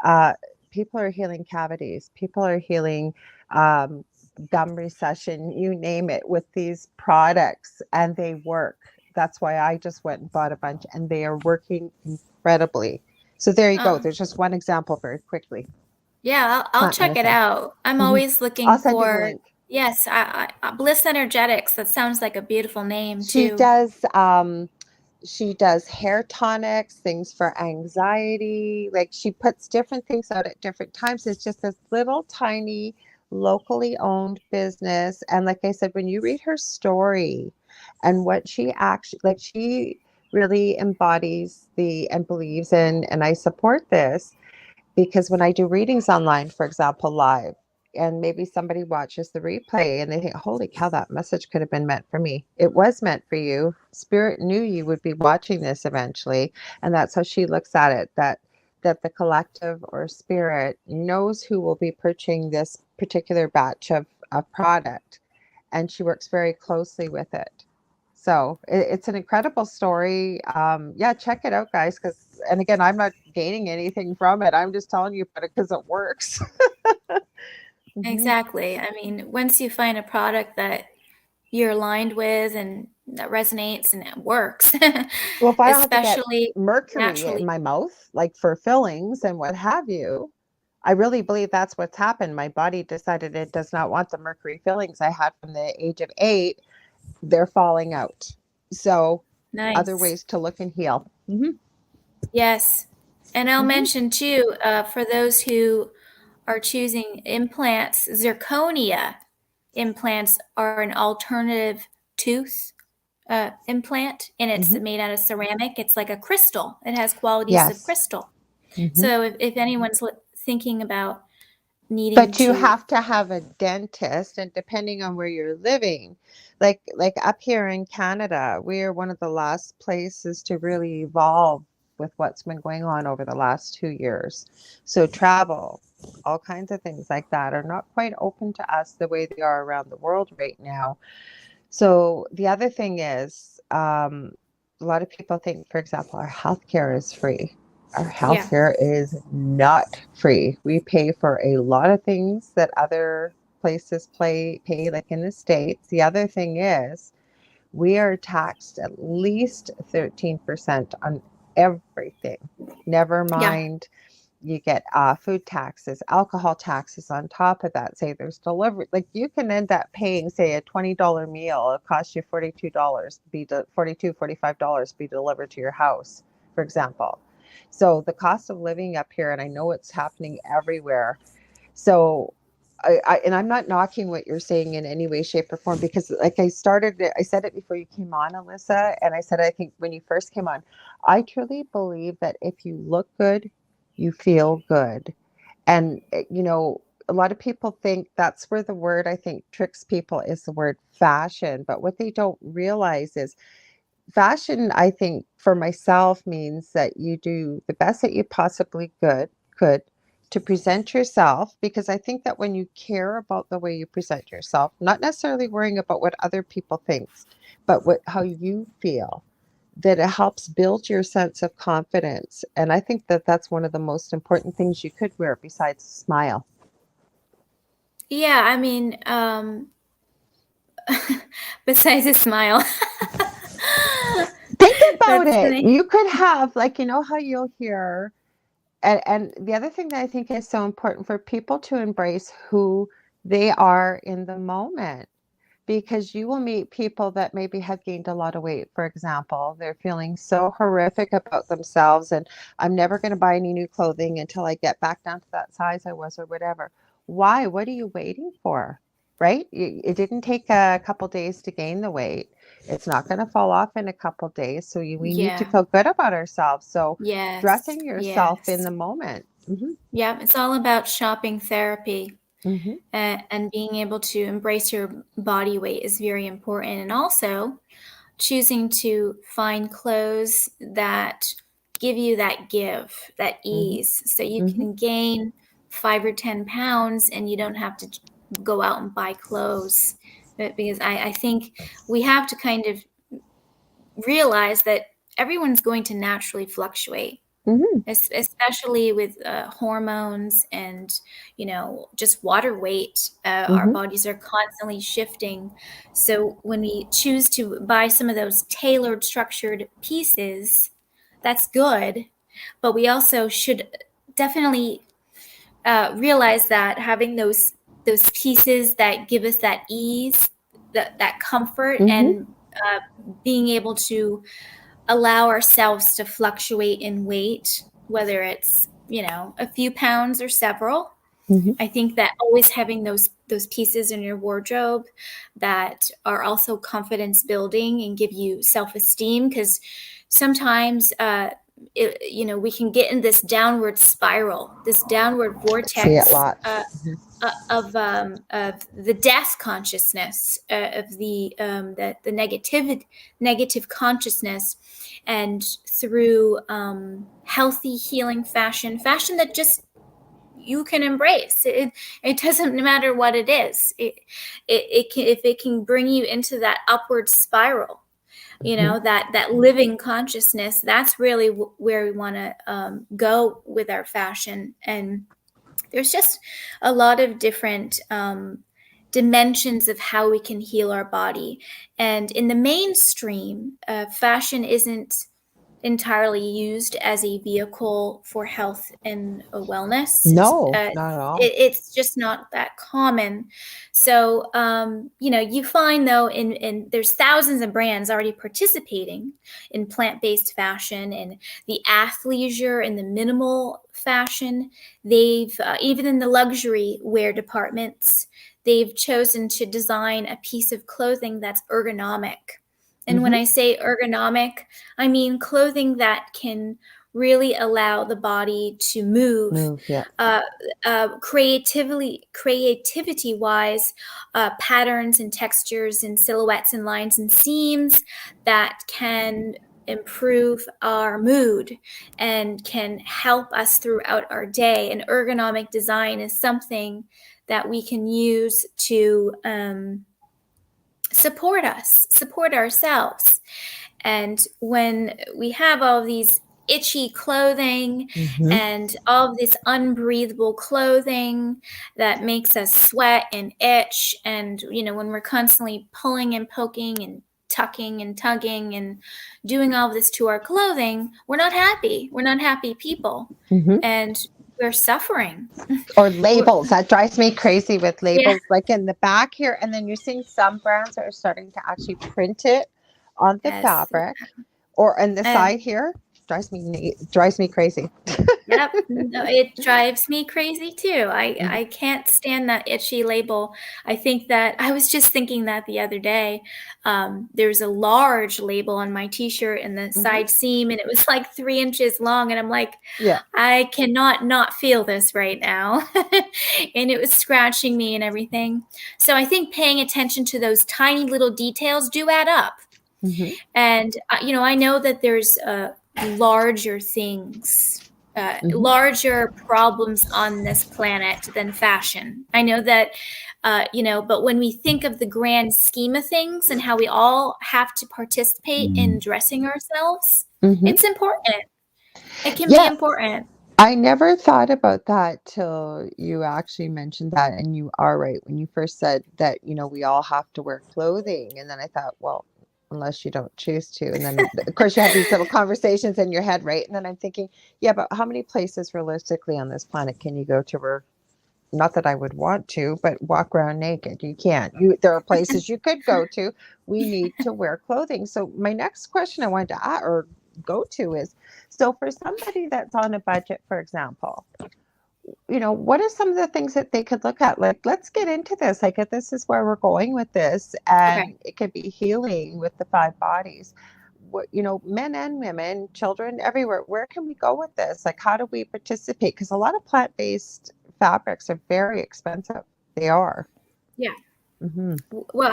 uh, people are healing cavities, people are healing um, gum recession, you name it, with these products, and they work. That's why I just went and bought a bunch, and they are working incredibly. So there you go. Oh, There's just one example very quickly. yeah, I'll Plant check it medicine. out. I'm Hmm. always I'll looking send you the for, link. yes, Bliss Energetics. That sounds like a beautiful name She too. does she does hair tonics, things for anxiety. Like she puts different things out at different times. It's just this little tiny locally owned business. And like I said, when you read her story and what she actually, like, she really embodies the and believes in, and I support this because when I do readings online, for example, live, and maybe somebody watches the replay and they think, holy cow, that message could have been meant for me. It was meant for you. Spirit knew you would be watching this eventually. And that's how she looks at it, that the collective or spirit knows who will be purchasing this particular batch of product. And she works very closely with it. So it's an incredible story. Yeah, check it out, guys. Because, and again, I'm not gaining anything from it. I'm just telling you about it because it works. Hmm. Exactly. I mean, once you find a product that you're aligned with and that resonates and it works, Well, if I don't have to get especially mercury in naturally. my mouth, like for fillings and what have you, I really believe that's what's happened. My body decided it does not want the mercury fillings I had from the age of 8. They're falling out. So, other Nice. ways to look and heal. Hmm. Yes. And I'll Hmm. mention too, for those who are choosing implants, zirconia implants are an alternative tooth implant, and it's Hmm. made out of ceramic. It's like a crystal, it has qualities of Yes. crystal. Hmm. So if anyone's thinking about needing But you to, have to have a dentist, and depending on where you're living, like up here in Canada, we are one of the last places to really evolve with what's been going on over the last 2 years. So travel, all kinds of things like that are not quite open to us the way they are around the world right now. So the other thing is, a lot of people think, for example, our healthcare is free. Our yeah, healthcare is not free. We pay for a lot of things that other places pay, like in the States. The other thing is, we are taxed at least 13% on everything. Never yeah, mind, you get food taxes, alcohol taxes on top of that. Say there's delivery, like you can end up paying, say, a $20 meal. It costs you $42, $45 be delivered to your house, for example. So the cost of living up here, and I know it's happening everywhere. So and I'm not knocking what you're saying in any way, shape, or form, because like I said it before you came on, Alyssa, and I said, I think when you first came on, I truly believe that if you look good, you feel good. And, a lot of people think that's where the word, I think, tricks people, is the word fashion. But what they don't realize is fashion, I think, for myself, means that you do the best that you possibly could to present yourself, because I think that when you care about the way you present yourself, not necessarily worrying about what other people think, but how you feel, that it helps build your sense of confidence. And I think that that's one of the most important things you could wear besides a smile. Yeah, I mean, besides a smile. Think about That's it. funny. You could have, like, you know how you'll hear, and the other thing that I think is so important for people to embrace who they are in the moment, because you will meet people that maybe have gained a lot of weight. For example, they're feeling so horrific about themselves, and I'm never going to buy any new clothing until I get back down to that size I was, or whatever. Why? What are you waiting for? Right? It didn't take a couple days to gain the weight. It's not going to fall off in a couple days. So we need to Yeah. feel good about ourselves. So Yes. dressing yourself in Yes. the moment. Hmm. Yeah, it's all about shopping therapy. Hmm. And being able to embrace your body weight is very important. And also choosing to find clothes that give you that Hmm. ease, so you Hmm. can gain 5 or 10 pounds and you don't have to go out and buy clothes. But because I think we have to kind of realize that everyone's going to naturally fluctuate, Hmm. especially with hormones and just water weight. Our Hmm. bodies are constantly shifting, so when we choose to buy some of those tailored structured pieces, that's good, but we also should definitely realize that having those pieces that give us that ease, that comfort, Hmm. and being able to allow ourselves to fluctuate in weight, whether it's, a few pounds or several. Hmm. I think that always having those pieces in your wardrobe that are also confidence building and give you self-esteem, because sometimes we can get in this downward spiral, this downward See it vortex lots. of the death consciousness, of the negative consciousness, and through healthy healing fashion that just you can embrace. It doesn't matter what it is. It can, if it can bring you into that upward spiral, Hmm. that living consciousness, that's really where we want to go with our fashion. And there's just a lot of different dimensions of how we can heal our body. And in the mainstream, fashion isn't entirely used as a vehicle for health and wellness. No, not at all. It's just not that common. So, you find though, in there's thousands of brands already participating in plant-based fashion and the athleisure and the minimal fashion. They've even in the luxury wear departments, they've chosen to design a piece of clothing that's ergonomic. And when Hmm. I say ergonomic, I mean clothing that can really allow the body to move, Move, yeah. creativity wise, patterns and textures and silhouettes and lines and seams that can improve our mood and can help us throughout our day. And ergonomic design is something that we can use to support us, support ourselves. And when we have all these itchy clothing Hmm. and all of this unbreathable clothing that makes us sweat and itch, and when we're constantly pulling and poking and tucking and tugging and doing all of this to our clothing, we're not happy. We're not happy people, Hmm. and we're suffering. Or labels. That drives me crazy with Yeah. labels, like in the back here. And then you're seeing some brands that are starting to actually print it on the Yes. fabric, or on the And side here. drives me crazy. Yep. No, it drives me crazy too. Mhm. I can't stand that itchy label. I think that I was just thinking that the other day. There's a large label on my t-shirt in the Mhm. side seam, and it was like 3 inches long. And I'm like, Yeah. I cannot not feel this right now. And it was scratching me and everything. So I think paying attention to those tiny little details do add up. Mhm. And, I know that there's larger things, Mhm. larger problems on this planet than fashion. I know that, but when we think of the grand scheme of things and how we all have to participate in dressing ourselves, Mhm. it's important. It can be Yeah, important. I never thought about that till you actually mentioned that, and you are right. When you first said that, we all have to wear clothing, and then I thought, well, unless you don't choose to, and then of course you have these little conversations in your head, right? And then I'm thinking, yeah, but how many places realistically on this planet can you go to where, not that I would want to, but walk around naked? You can't. There are places you could go to. We need to wear clothing. So my next question I wanted to or go to is, so for somebody that's on a budget, for example, what are some of the things that they could look at? Like, let's get into this. Like, if this is where we're going with this, Okay. and it could be healing with the five bodies. What, men and women, children, everywhere. Where can we go with this? Like, how do we participate? Because a lot of plant-based fabrics are very expensive. They are. Yeah. Mm-hmm. Well,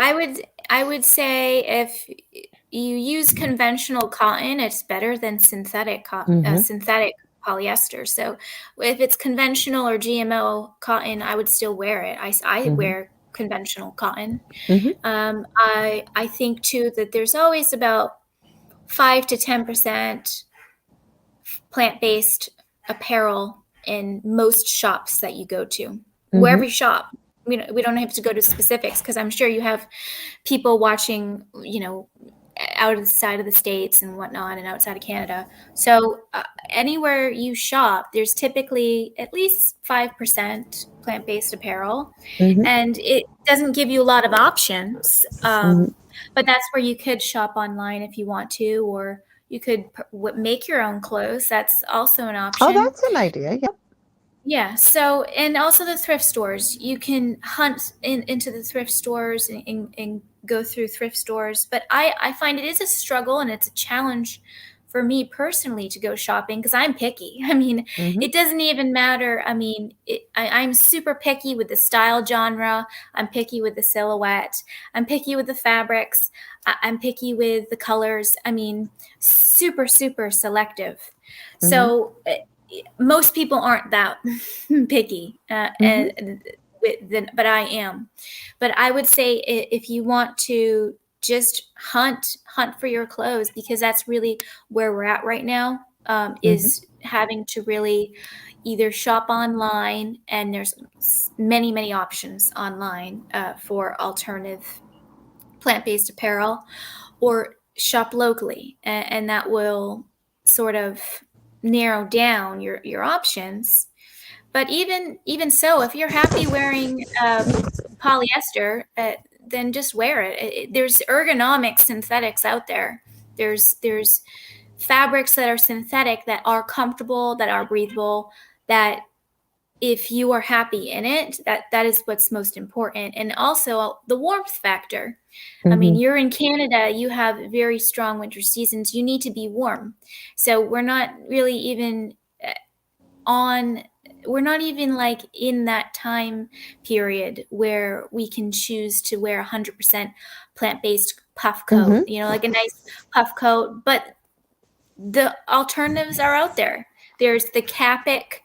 I would say if you use conventional cotton, it's better than Mm-hmm. synthetic polyester. So if it's conventional or GMO cotton, I would still wear it. I Mm-hmm. wear conventional cotton. Mm-hmm. I think too that there's always about 5 to 10% plant-based apparel in most shops that you go to, Mm-hmm. wherever you shop. We don't have to go to specifics because I'm sure you have people watching, out of the side of the states and whatnot, and outside of Canada. So anywhere you shop, there's typically at least 5% plant-based apparel, Mm-hmm. and it doesn't give you a lot of options. Mm-hmm. But that's where you could shop online if you want to, or you could make your own clothes. That's also an Oh, option. that's an idea. Yeah. Yeah. So, and also the thrift stores. You can hunt into the thrift stores and go through thrift stores. But I find it is a struggle and it's a challenge for me personally to go shopping because I'm picky. I mean, Mm-hmm. it doesn't even matter. I mean, I'm super picky with the style genre. I'm picky with the silhouette. I'm picky with the fabrics. I'm picky with the colors. I mean, super, super selective. Mm-hmm. So most people aren't that picky, Mm-hmm. but I am. But I would say if you want to just hunt for your clothes, because that's really where we're at right now. Mm-hmm. Is having to really either shop online, and there's many many options online for alternative plant-based apparel, or shop locally, and that will sort of narrow down your options. But even so, if you're happy wearing polyester, then just wear it. There's ergonomic synthetics out there. There's fabrics that are synthetic, that are comfortable, that are breathable, that if you are happy in it, that is what's most important. And also the warmth factor. I mean, Mm-hmm. you're in Canada, you have very strong winter seasons, you need to be warm. So we're not really even on we're not even like in that time period where we can choose to wear 100% plant-based puff coat, Mm-hmm. like a nice puff coat. But the alternatives are out there. There's the Capic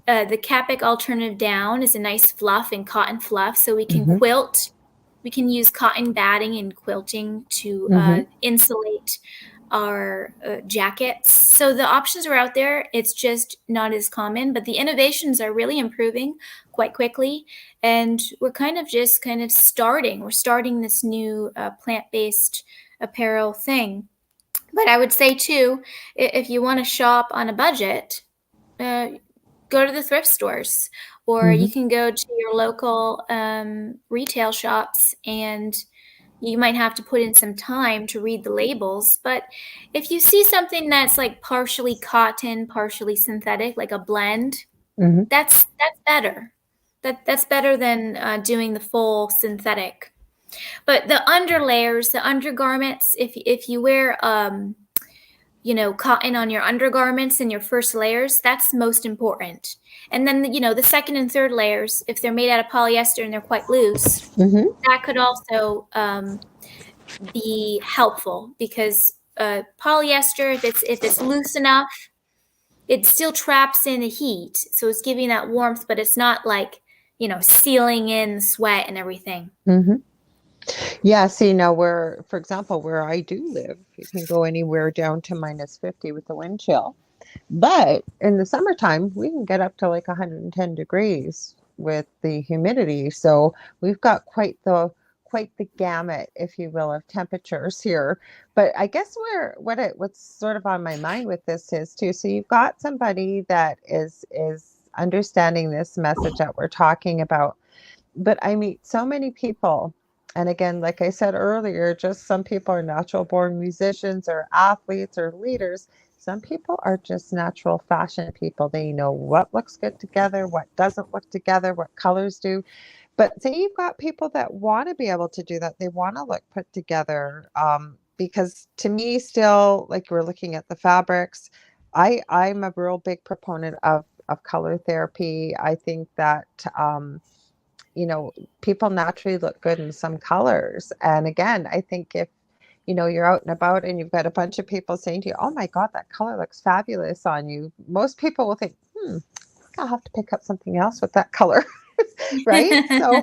alternative down is a nice fluff and cotton fluff, so we can Mm-hmm. quilt. We can use cotton batting and quilting to Mm-hmm. insulate our jackets. So the options are out there. It's just not as common, but the innovations are really improving quite quickly. And we're kind of starting. We're starting this new plant-based apparel thing. But I would say too, if you want to shop on a budget, uh, go to the thrift stores, or Mm-hmm. you can go to your local retail shops and you might have to put in some time to read the labels. But if you see something that's like partially cotton, partially synthetic, like a blend, Hmm. that's better. That's better than doing the full synthetic. But the underlayers, the undergarments, if you wear cotton on your undergarments and your first layers, that's most important. And then the second and third layers, if they're made out of polyester and they're quite loose, Hmm. that could also be helpful because polyester, if it's loose enough, it still traps in the heat, so it's giving that warmth, but it's not like sealing in sweat and everything. Hmm. Yeah, see now where, for example, where I do live, you can go anywhere down to -50 with the wind chill. But in the summertime, we can get up to like 110 degrees with the humidity. So we've got quite the gamut, if you will, of temperatures here. But I guess what's sort of on my mind with this is too. So you've got somebody that is understanding this message that we're talking about, but I meet so many people. And again, like I said earlier, just some people are natural born musicians or athletes or leaders. Some people are just natural fashion people. They know what looks good together, what doesn't look together, what colors do. But say you've got people that want to be able to do that. They want to look put together. Because to me, still, like we're looking at the fabrics, I'm a real big proponent of color therapy. I think that you know, people naturally look good in some colors. And again, I think if, you're out and about and you've got a bunch of people saying to you, oh my God, that color looks fabulous on you. Most people will think, I'll have to pick up something else with that color. Right. So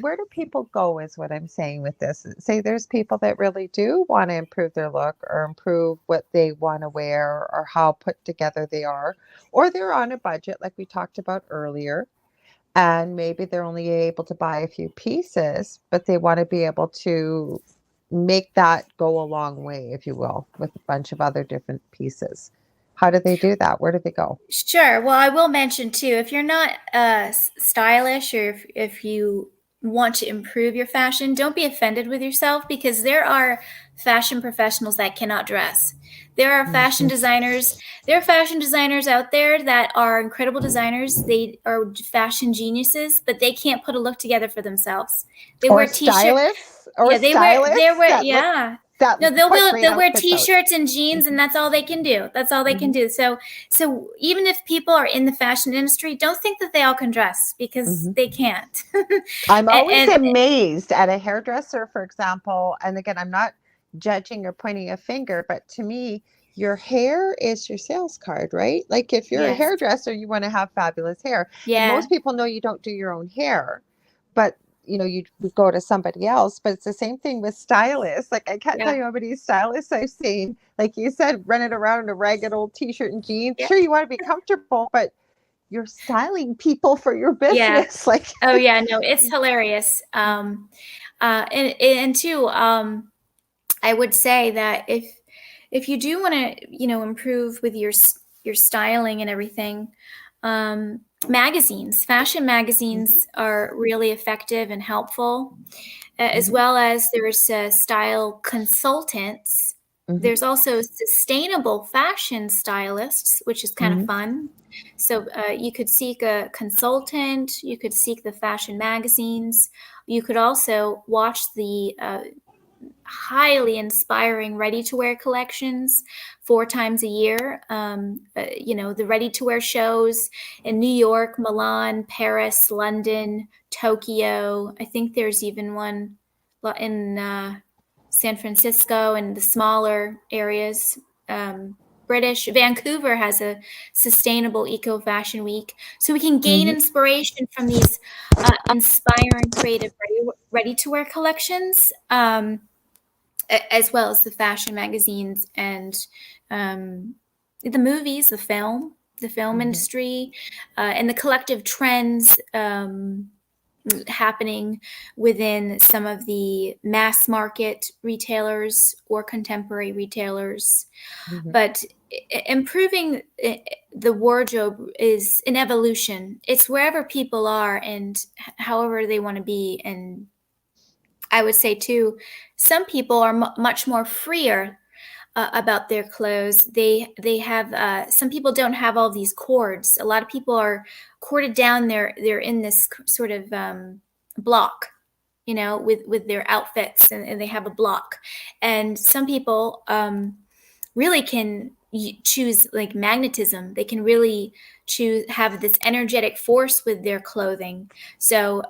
where do people go is what I'm saying with this. Say there's people that really do want to improve their look or improve what they want to wear or how put together they are, or they're on a budget like we talked about earlier, and maybe they're only able to buy a few pieces, but they want to be able to make that go a long way, if you will, with a bunch of other different pieces. How do they do that? Where do they go? Sure. Well, I will mention too, if you're not stylish or if you want to improve your fashion, don't be offended with yourself because there are fashion professionals that cannot dress. There are fashion Mhm. designers. There are fashion designers out there that are incredible designers. They are fashion geniuses, but they can't put a look together for themselves. They Or wear t-shirt. stylists, Yeah, stylists that look yeah. that No, put great they'll wear outfits out. t-shirts and jeans and Mhm. that's all they can do. That's all they can Mhm. do. So even if people are in the fashion industry, don't think that they all can dress because Mhm. they can't. I'm always And amazed at a hairdresser, for example, and again, I'm not judging or pointing a finger, but to me, your hair is your sales card, right? Like if you're a yes. hairdresser, you want to have fabulous hair. And Yeah. most people know you don't do your own hair, but you would go to somebody else. But it's the same thing with stylists. Like I can't tell Yeah. you how many stylists I've seen, like you said, running around in a ragged old t-shirt and jeans. Yeah. Sure, you want to be comfortable, but you're styling people for your Yeah. business. Like Oh yeah, no, it's hilarious. And too, I would say that if you do want to, improve with your styling and everything, fashion Mhm. magazines are really effective and helpful, as Mhm. well as there's style consultants. Mhm. There's also sustainable fashion stylists, which is kind of Mhm. fun. So you could seek a consultant, you could seek the fashion magazines, you could also watch the highly inspiring ready to wear collections 4 times a year. The ready to wear shows in New York, Milan, Paris, London, Tokyo. I think there's even one in San Francisco and the smaller areas. British Vancouver has a sustainable eco fashion week, so we can gain Mhm. inspiration from these inspiring creative ready to wear collections. As well as the fashion magazines and um, the movies, the film Mhm. industry, and the collective trends happening within some of the mass market retailers or contemporary retailers. Mhm. But improving the wardrobe is an evolution. It's wherever people are and however they want to be, and I would say too, some people are much more freer about their clothes. They have some people don't have all these cords. A lot of people are corded down. They're in this sort of block, with their outfits, and they have a block. And some people really can choose like magnetism. They can really have this energetic force with their clothing. So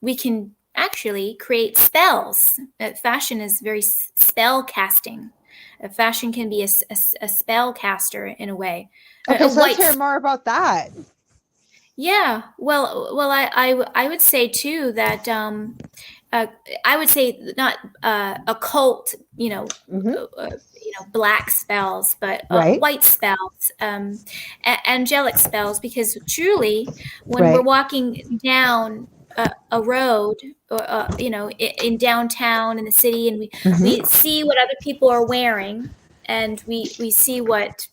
we can actually create spells. Fashion is very spell casting. Fashion can be a spell caster in a way. Okay, so let's hear more about that. Yeah, well, I would say too that I would say not occult, black spells, but Right. white spells, angelic spells, because truly, when Right. we're walking down a road, or in downtown in the city, and we see what other people are wearing, and we see what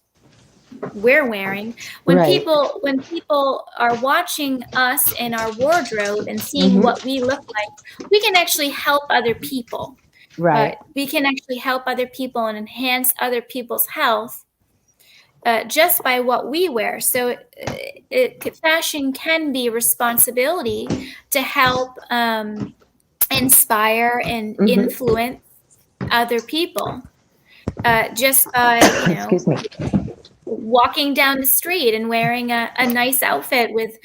we're wearing. When Right. people are watching us in our wardrobe and seeing what we look like, we can actually help other people. Right. We can actually help other people and enhance other people's health just by what we wear. So fashion can be a responsibility to help inspire and influence other people just by, Excuse me. walking down the street and wearing a nice outfit with,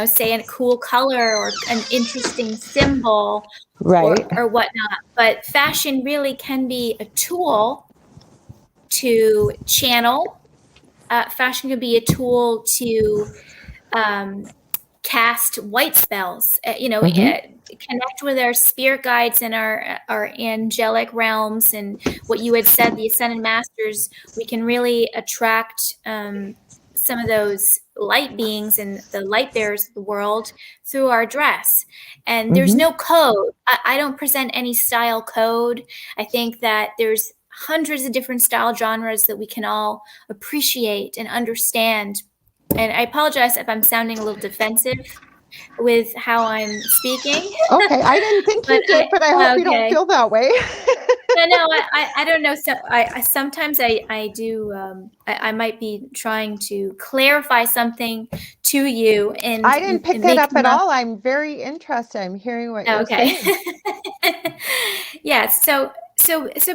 say a cool color or an interesting symbol, Right. or whatnot. But fashion really can be a tool to channel. Fashion can be a tool to cast white spells, connect with our spirit guides and our angelic realms. And what you had said, the ascended masters, we can really attract some of those light beings and the light bearers of the world through our dress. And there's no code. I don't present any style code. I think that there's hundreds of different style genres that we can all appreciate and understand. And I apologize if I'm sounding a little defensive with how I'm speaking. Okay, I didn't think you did, but I hope you don't feel that way. No, I don't know. So I sometimes I do. I might be trying to clarify something to you, and I didn't pick that up at all. I'm very interested. I'm hearing what you're saying. Yeah. So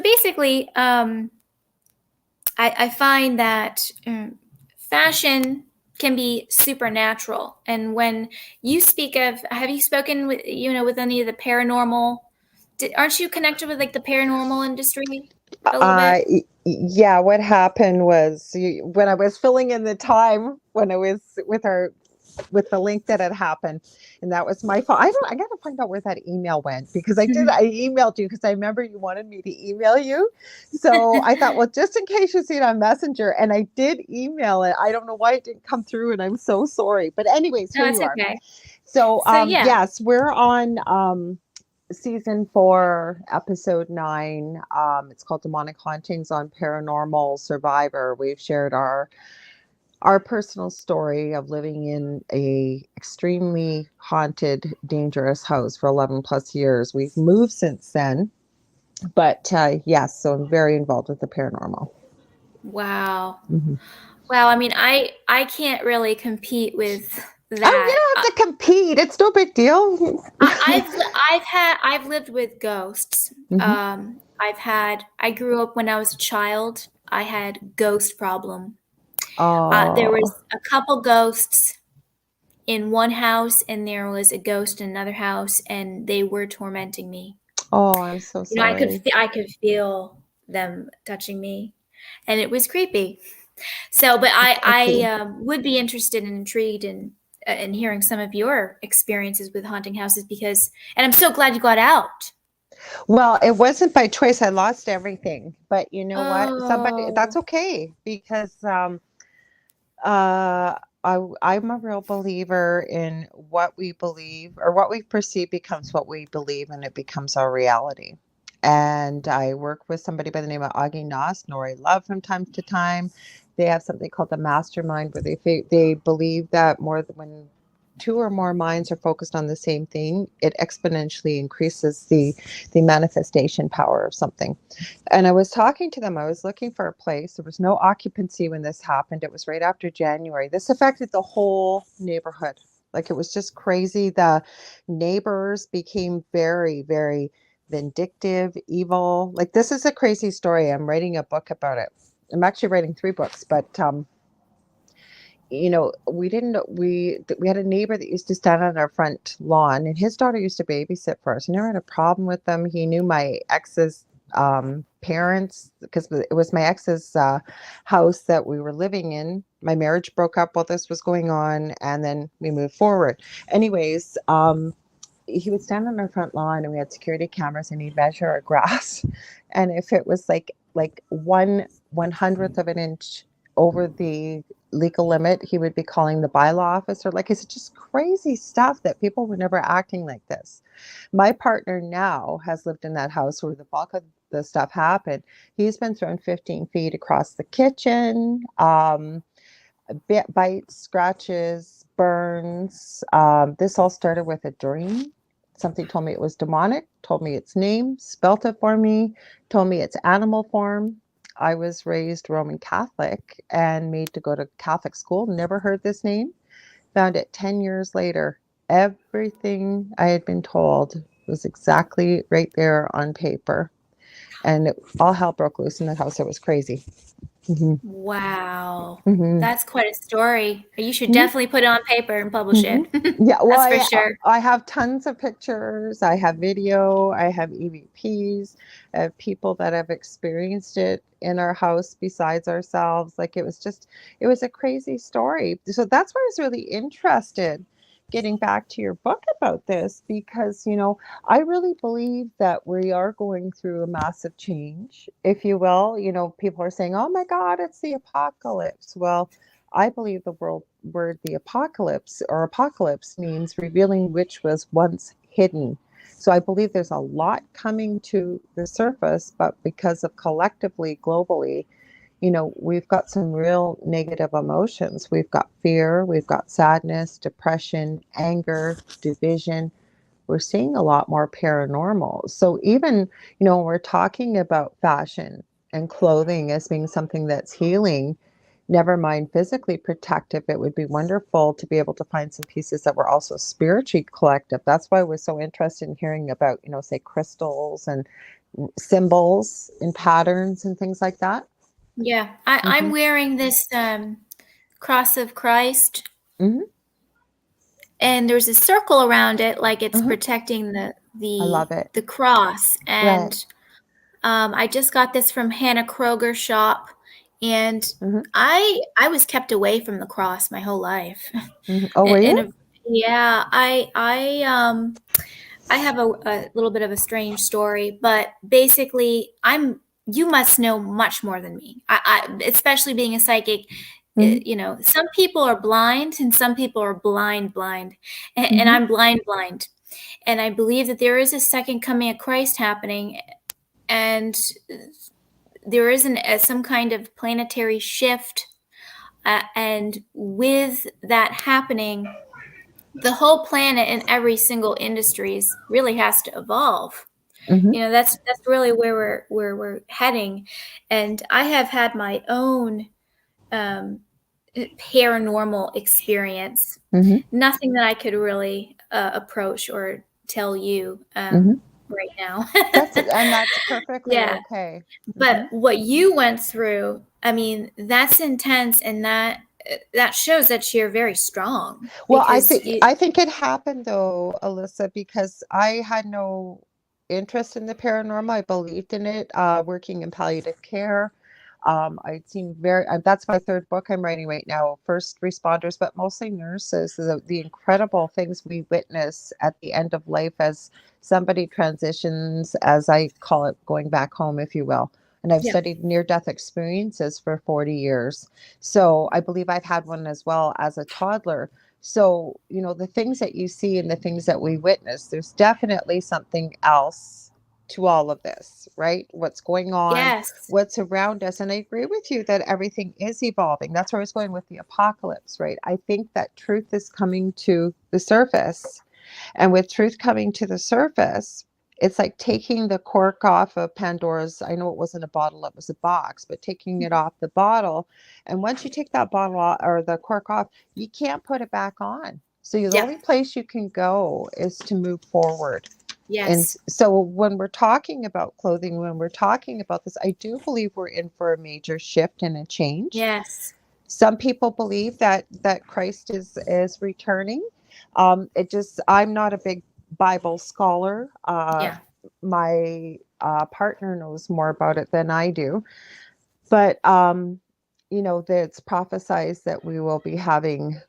basically, I find that fashion can be supernatural. And when you speak of, have you spoken with, with any of the paranormal? Aren't you connected with like the paranormal industry a little bit? Yeah. What happened was when I was filling in the time when I was with the link that had happened, and that was my fault. I got to find out where that email went, because I emailed you because I remember you wanted me to email you. So I thought, well, just in case you see it on Messenger, and I did email it. I don't know why it didn't come through, and I'm so sorry. But anyways, here you are. Okay. So, yeah. Yes, we're on season 4, episode 9. It's called Demonic Hauntings on Paranormal Survivor. We've shared our personal story of living in a extremely haunted, dangerous house for 11 plus years. We've moved since then, but yes, so I'm very involved with the paranormal. Wow. Wow. I mean, I can't really compete with that. Oh, you don't have to compete. It's no big deal. I've lived with ghosts. I grew up when I was a child. I had ghost problem. There was a couple ghosts in one house, and there was a ghost in another house, and they were tormenting me. Oh, I'm so sorry. I could feel them touching me, and it was creepy. So, but I would be interested and intrigued in hearing some of your experiences with haunting houses, and I'm so glad you got out. Well, it wasn't by choice. I lost everything, but you know what? That's okay, because I'm a real believer in what we believe, or what we perceive becomes what we believe, and it becomes our reality. And I work with somebody by the name of Augie Noss, Nori Love, from time to time. They have something called the Mastermind, where they believe that more than when two or more minds are focused on the same thing, it exponentially increases the manifestation power of something. And I was talking to them. I was looking for a place. There was no occupancy when this happened. It was right after January. This affected the whole neighborhood. Like, it was just crazy. The neighbors became very, very vindictive, evil. Like, this is a crazy story. I'm writing a book about it. I'm actually writing 3 books, but we had a neighbor that used to stand on our front lawn, and his daughter used to babysit for us. We never had a problem with them. He knew my ex's parents, because it was my ex's house that we were living in. My marriage broke up while this was going on, and then we moved forward. Anyways, he would stand on our front lawn, and we had security cameras, and he'd measure our grass. And if it was like 1/100th of an inch over the legal limit, he would be calling the bylaw officer. Like, it's just crazy stuff that people were never acting like this. My partner now has lived in that house where the bulk of the stuff happened. He's been thrown 15 feet across the kitchen, bites, scratches, burns. This all started with a dream. Something told me it was demonic, told me its name, spelt it for me, told me its animal form. I was raised Roman Catholic and made to go to Catholic school. Never heard this name. Found it 10 years later. Everything I had been told was exactly right there on paper. And all hell broke loose in the house. It was crazy. Mm-hmm. Wow. Mm-hmm. That's quite a story. You should Mm-hmm. definitely put it on paper and publish Mm-hmm. it. Yeah, well, That's for sure. I have tons of pictures. I have video. I have EVPs of people that have experienced it in our house besides ourselves. Like, it was a crazy story. So that's why I was really interested getting back to your book about this, because, I really believe that we are going through a massive change, if you will. People are saying, oh my God, it's the apocalypse. Well, I believe the word the apocalypse, or apocalypse, means revealing which was once hidden. So I believe there's a lot coming to the surface, but because of collectively, globally, we've got some real negative emotions. We've got fear, we've got sadness, depression, anger, division. We're seeing a lot more paranormal. So even, when we're talking about fashion and clothing as being something that's healing, never mind physically protective, it would be wonderful to be able to find some pieces that were also spiritually collective. That's why we're so interested in hearing about, say, crystals and symbols and patterns and things like that. Yeah. I'm Mm-hmm. wearing this cross of Christ, Mm-hmm. and there's a circle around it, like it's Uh-huh. protecting the I the love it. the cross. Right. And I just got this from Hannah Kroger shop, and Mm-hmm. I was kept away from the cross my whole life. Mm-hmm. Oh, were And you? yeah, I have a little bit of a strange story, but basically, you must know much more than me. Especially being a psychic, Mm-hmm. some people are blind and some people are blind, and Mm-hmm. I'm blind. And I believe that there is a second coming of Christ happening, and there is some kind of planetary shift. And with that happening, the whole planet and every single industries really has to evolve. Mm-hmm. That's really where we're heading. And I have had my own um, paranormal experience. Mm-hmm. Nothing that I could really approach or tell you Mm-hmm. right now. That's perfectly Yeah, okay. but Mm-hmm. what you went through, I mean, that's intense, and that shows that you're very strong Well, because you. I think it happened though, Alyssa, because I had no interest in the paranormal. I believed in it, working in palliative care. I'd seen that's my third book I'm writing right now, first responders, but mostly nurses, the incredible things we witness at the end of life as somebody transitions, as I call it, going back home, if you will. And I've Yeah. studied near-death experiences for 40 years. So I believe I've had one as well as a toddler. So, the things that you see and the things that we witness, there's definitely something else to all of this, right? What's going on, Yes. what's around us. And I agree with you that everything is evolving. That's where I was going with the apocalypse, right? I think that truth is coming to the surface. And with truth coming to the surface, it's like taking the cork off of Pandora's. I know it wasn't a bottle, it was a box, but taking it off the bottle. And once you take that bottle off, or the cork off, you can't put it back on. So the only Yep. place you can go is to move forward. And Yes. so when we're talking about clothing, when we're talking about this, I do believe we're in for a major shift and a change. Yes. Some people believe that Christ is returning. I'm not a big Bible scholar. Yeah. My partner knows more about it than I do, but it's prophesized that we will be having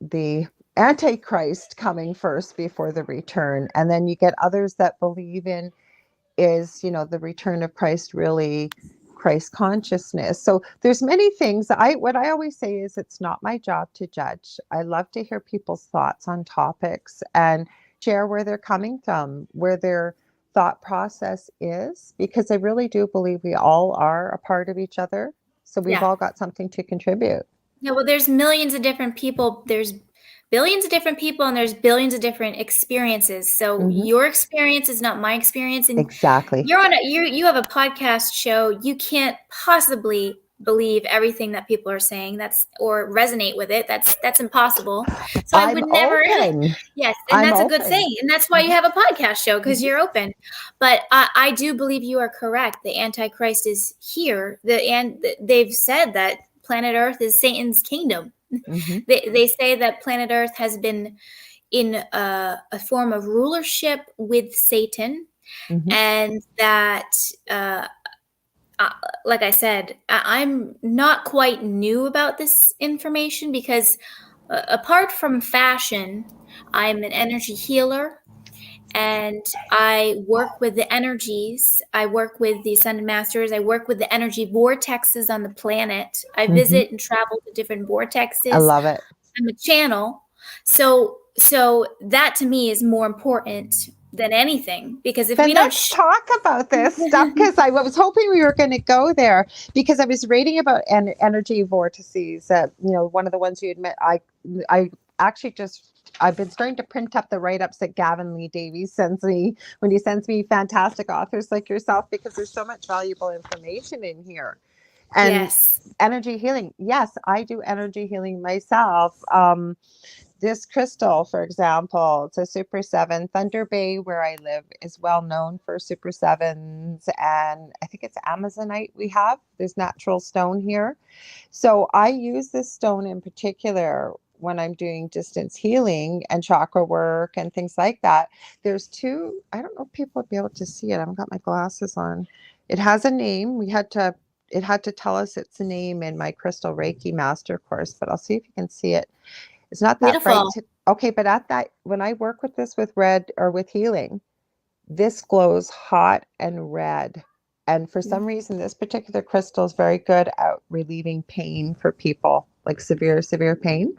the Antichrist coming first before the return, and then you get others that believe in is the return of Christ really Christ consciousness. So there's many things. What I always say is it's not my job to judge. I love to hear people's thoughts on topics and share where they're coming from, where their thought process is, because I really do believe we all are a part of each other. So we've Yeah. all got something to contribute. Yeah, well, there's millions of different people. There's billions of different people, and there's billions of different experiences. So Mm-hmm. your experience is not my experience, and Exactly. you have a podcast show. You can't possibly believe everything that people are saying. Or resonate with it. That's impossible. So I would never. Open. Yes, and that's a good open. thing, and that's why you have a podcast show, because Mhm. you're open. But I do believe you are correct. The Antichrist is here. And they've said that planet Earth is Satan's kingdom. Mm-hmm. They say that planet Earth has been in a form of rulership with Satan, Mm-hmm. and that, like I said, I'm not quite new about this information because, apart from fashion, I'm an energy healer. And I work with the energies. I work with the Ascended Masters. I work with the energy vortexes on the planet. I visit and travel to different vortexes. I love it. I'm a channel. So that to me is more important than anything, because if Then we don't let's talk about this stuff, because I was hoping we were going to go there, because I was reading about energy vortices. One of the ones you admit, I actually I've been starting to print up the write-ups that Gavin Lee Davies sends me when he sends me fantastic authors like yourself, because there's so much valuable information in here. And Yes. Energy healing. Yes, I do energy healing myself. This crystal, for example, it's a Super 7. Thunder Bay, where I live, is well known for Super 7s. And I think it's Amazonite we have. There's natural stone here. So I use this stone in particular when I'm doing distance healing and chakra work and things like that. There's two, I don't know if people would be able to see it. I haven't got my glasses on. It has a name. It had to tell us its name in my Crystal Reiki Master course, but I'll see if you can see it. It's not that bright. Okay, but when I work with this with red or with healing, this glows hot and red. And for some reason, this particular crystal is very good at relieving pain for people, like severe, severe pain.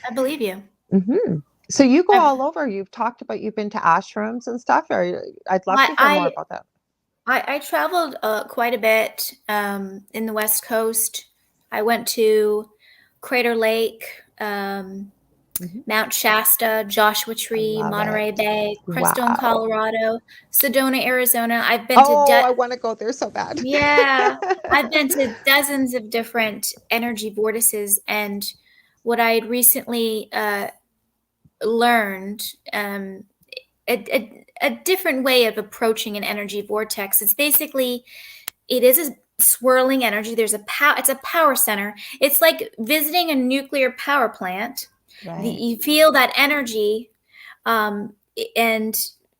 I believe you. Mm-hmm. So you go all over. You've talked about you've been to ashrams and stuff. I'd love to hear more about that. I traveled quite a bit in the West Coast. I went to Crater Lake, Mount Shasta, Joshua Tree, Monterey Bay, Crestone, Colorado, Sedona, Arizona. I've been to I want to go there so bad. Yeah, I've been to dozens of different energy vortices, and what I had recently learned, a different way of approaching an energy vortex. It is a swirling energy. It's a power center. It's like visiting a nuclear power plant. Right. You feel that energy, and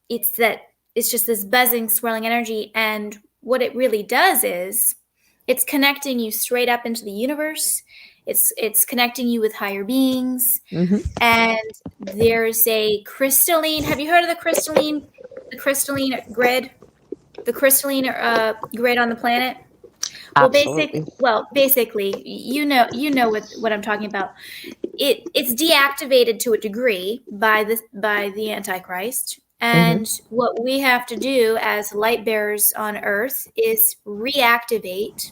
it's just this buzzing, swirling energy. And what it really does is it's connecting you straight up into the universe. It's connecting you with higher beings. Mm-hmm. And there's a crystalline. Have you heard of the crystalline grid? The crystalline grid on the planet. Absolutely. Basically, you know what I'm talking about. It's deactivated to a degree by the Antichrist, And what we have to do as light bearers on Earth is reactivate.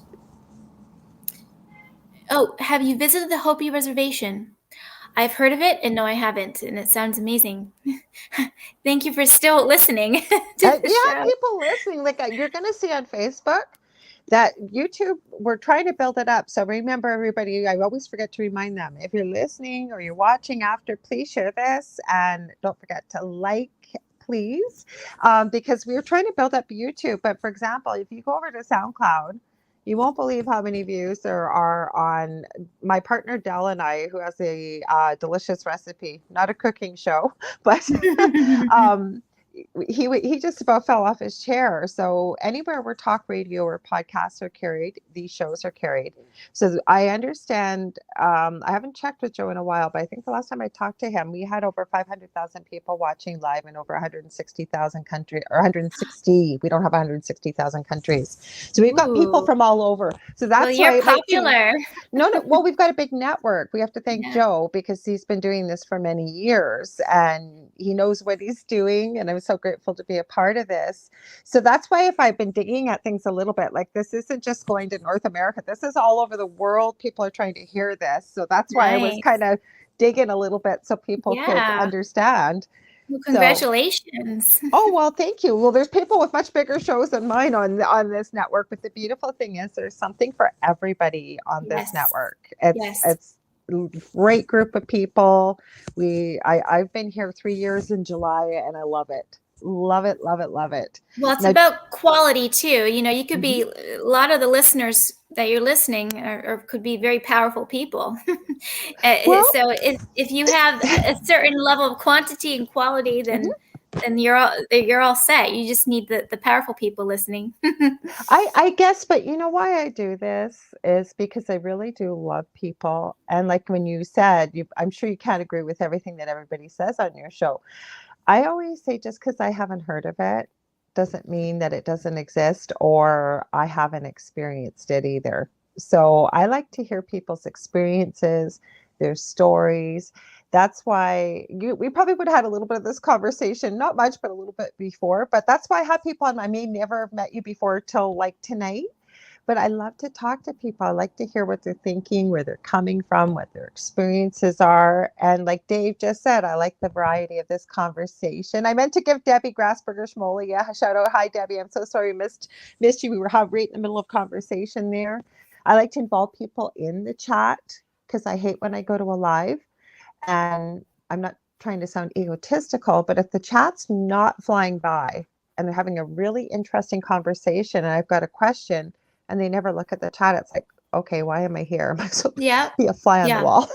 Oh, have you visited the Hopi Reservation? I've heard of it, and no, I haven't, and it sounds amazing. Thank you for still listening to the We have show. people listening. Like you're going to see on Facebook that YouTube, we're trying to build it up. So remember, everybody, I always forget to remind them, if you're listening or you're watching after, please share this and don't forget to like, please, because we're trying to build up YouTube. But for example, if you go over to SoundCloud, you won't believe how many views there are on my partner Dell and I, who has a delicious recipe, not a cooking show, but um, he just about fell off his chair. So anywhere where talk radio or podcasts are carried, these shows are carried. So I understand. I haven't checked with Joe in a while, but I think the last time I talked to him, we had over 500,000 people watching live in over 160,000 countries, or 160. We don't have 160,000 countries, so we've got people Ooh. from all over. So Well, that's why you're it might seem. popular. No. Well, we've got a big network. We have to thank Yeah. Joe because he's been doing this for many years and he knows what he's doing. And I'm so grateful to be a part of this. So that's why if I've been digging at things a little bit, like this isn't just going to North America. This is all over the world. People are trying to hear this. So that's why I was Nice. kind of digging a little bit so people could Yeah. understand. Well, So, congratulations. oh, well, thank you. Well, there's people with much bigger shows than mine on this network, but the beautiful thing is there's something for everybody on this Yes. network. Yes. It's a great group of people. I've been here 3 years in July and I love it. Love it, love it, love it. Well, it's Now, about quality too. You know, you could be a lot of the listeners that you're listening or could be very powerful people. well, So if you have a certain level of quantity and quality, then you're all set. You just need the powerful people listening. I guess, but you know why I do this is because I really do love people. And like when you said, I'm sure you can't agree with everything that everybody says on your show. I always say just because I haven't heard of it doesn't mean that it doesn't exist or I haven't experienced it either. So I like to hear people's experiences, their stories. That's why we probably would have had a little bit of this conversation, not much, but a little bit before. But that's why I have people on. I may never have met you before till like tonight. But I love to talk to people. I like to hear what they're thinking, where they're coming from, what their experiences are. And like Dave just said, I like the variety of this conversation. I meant to give Debbie Grasberger Schmoly a shout out. Hi, Debbie. I'm so sorry missed you. We were right in the middle of conversation there. I like to involve people in the chat because I hate when I go to a live. And I'm not trying to sound egotistical, but if the chat's not flying by and they're having a really interesting conversation and I've got a question, and they never look at the chat, it's like, okay, why am I here? Am I supposed to be a fly on the wall?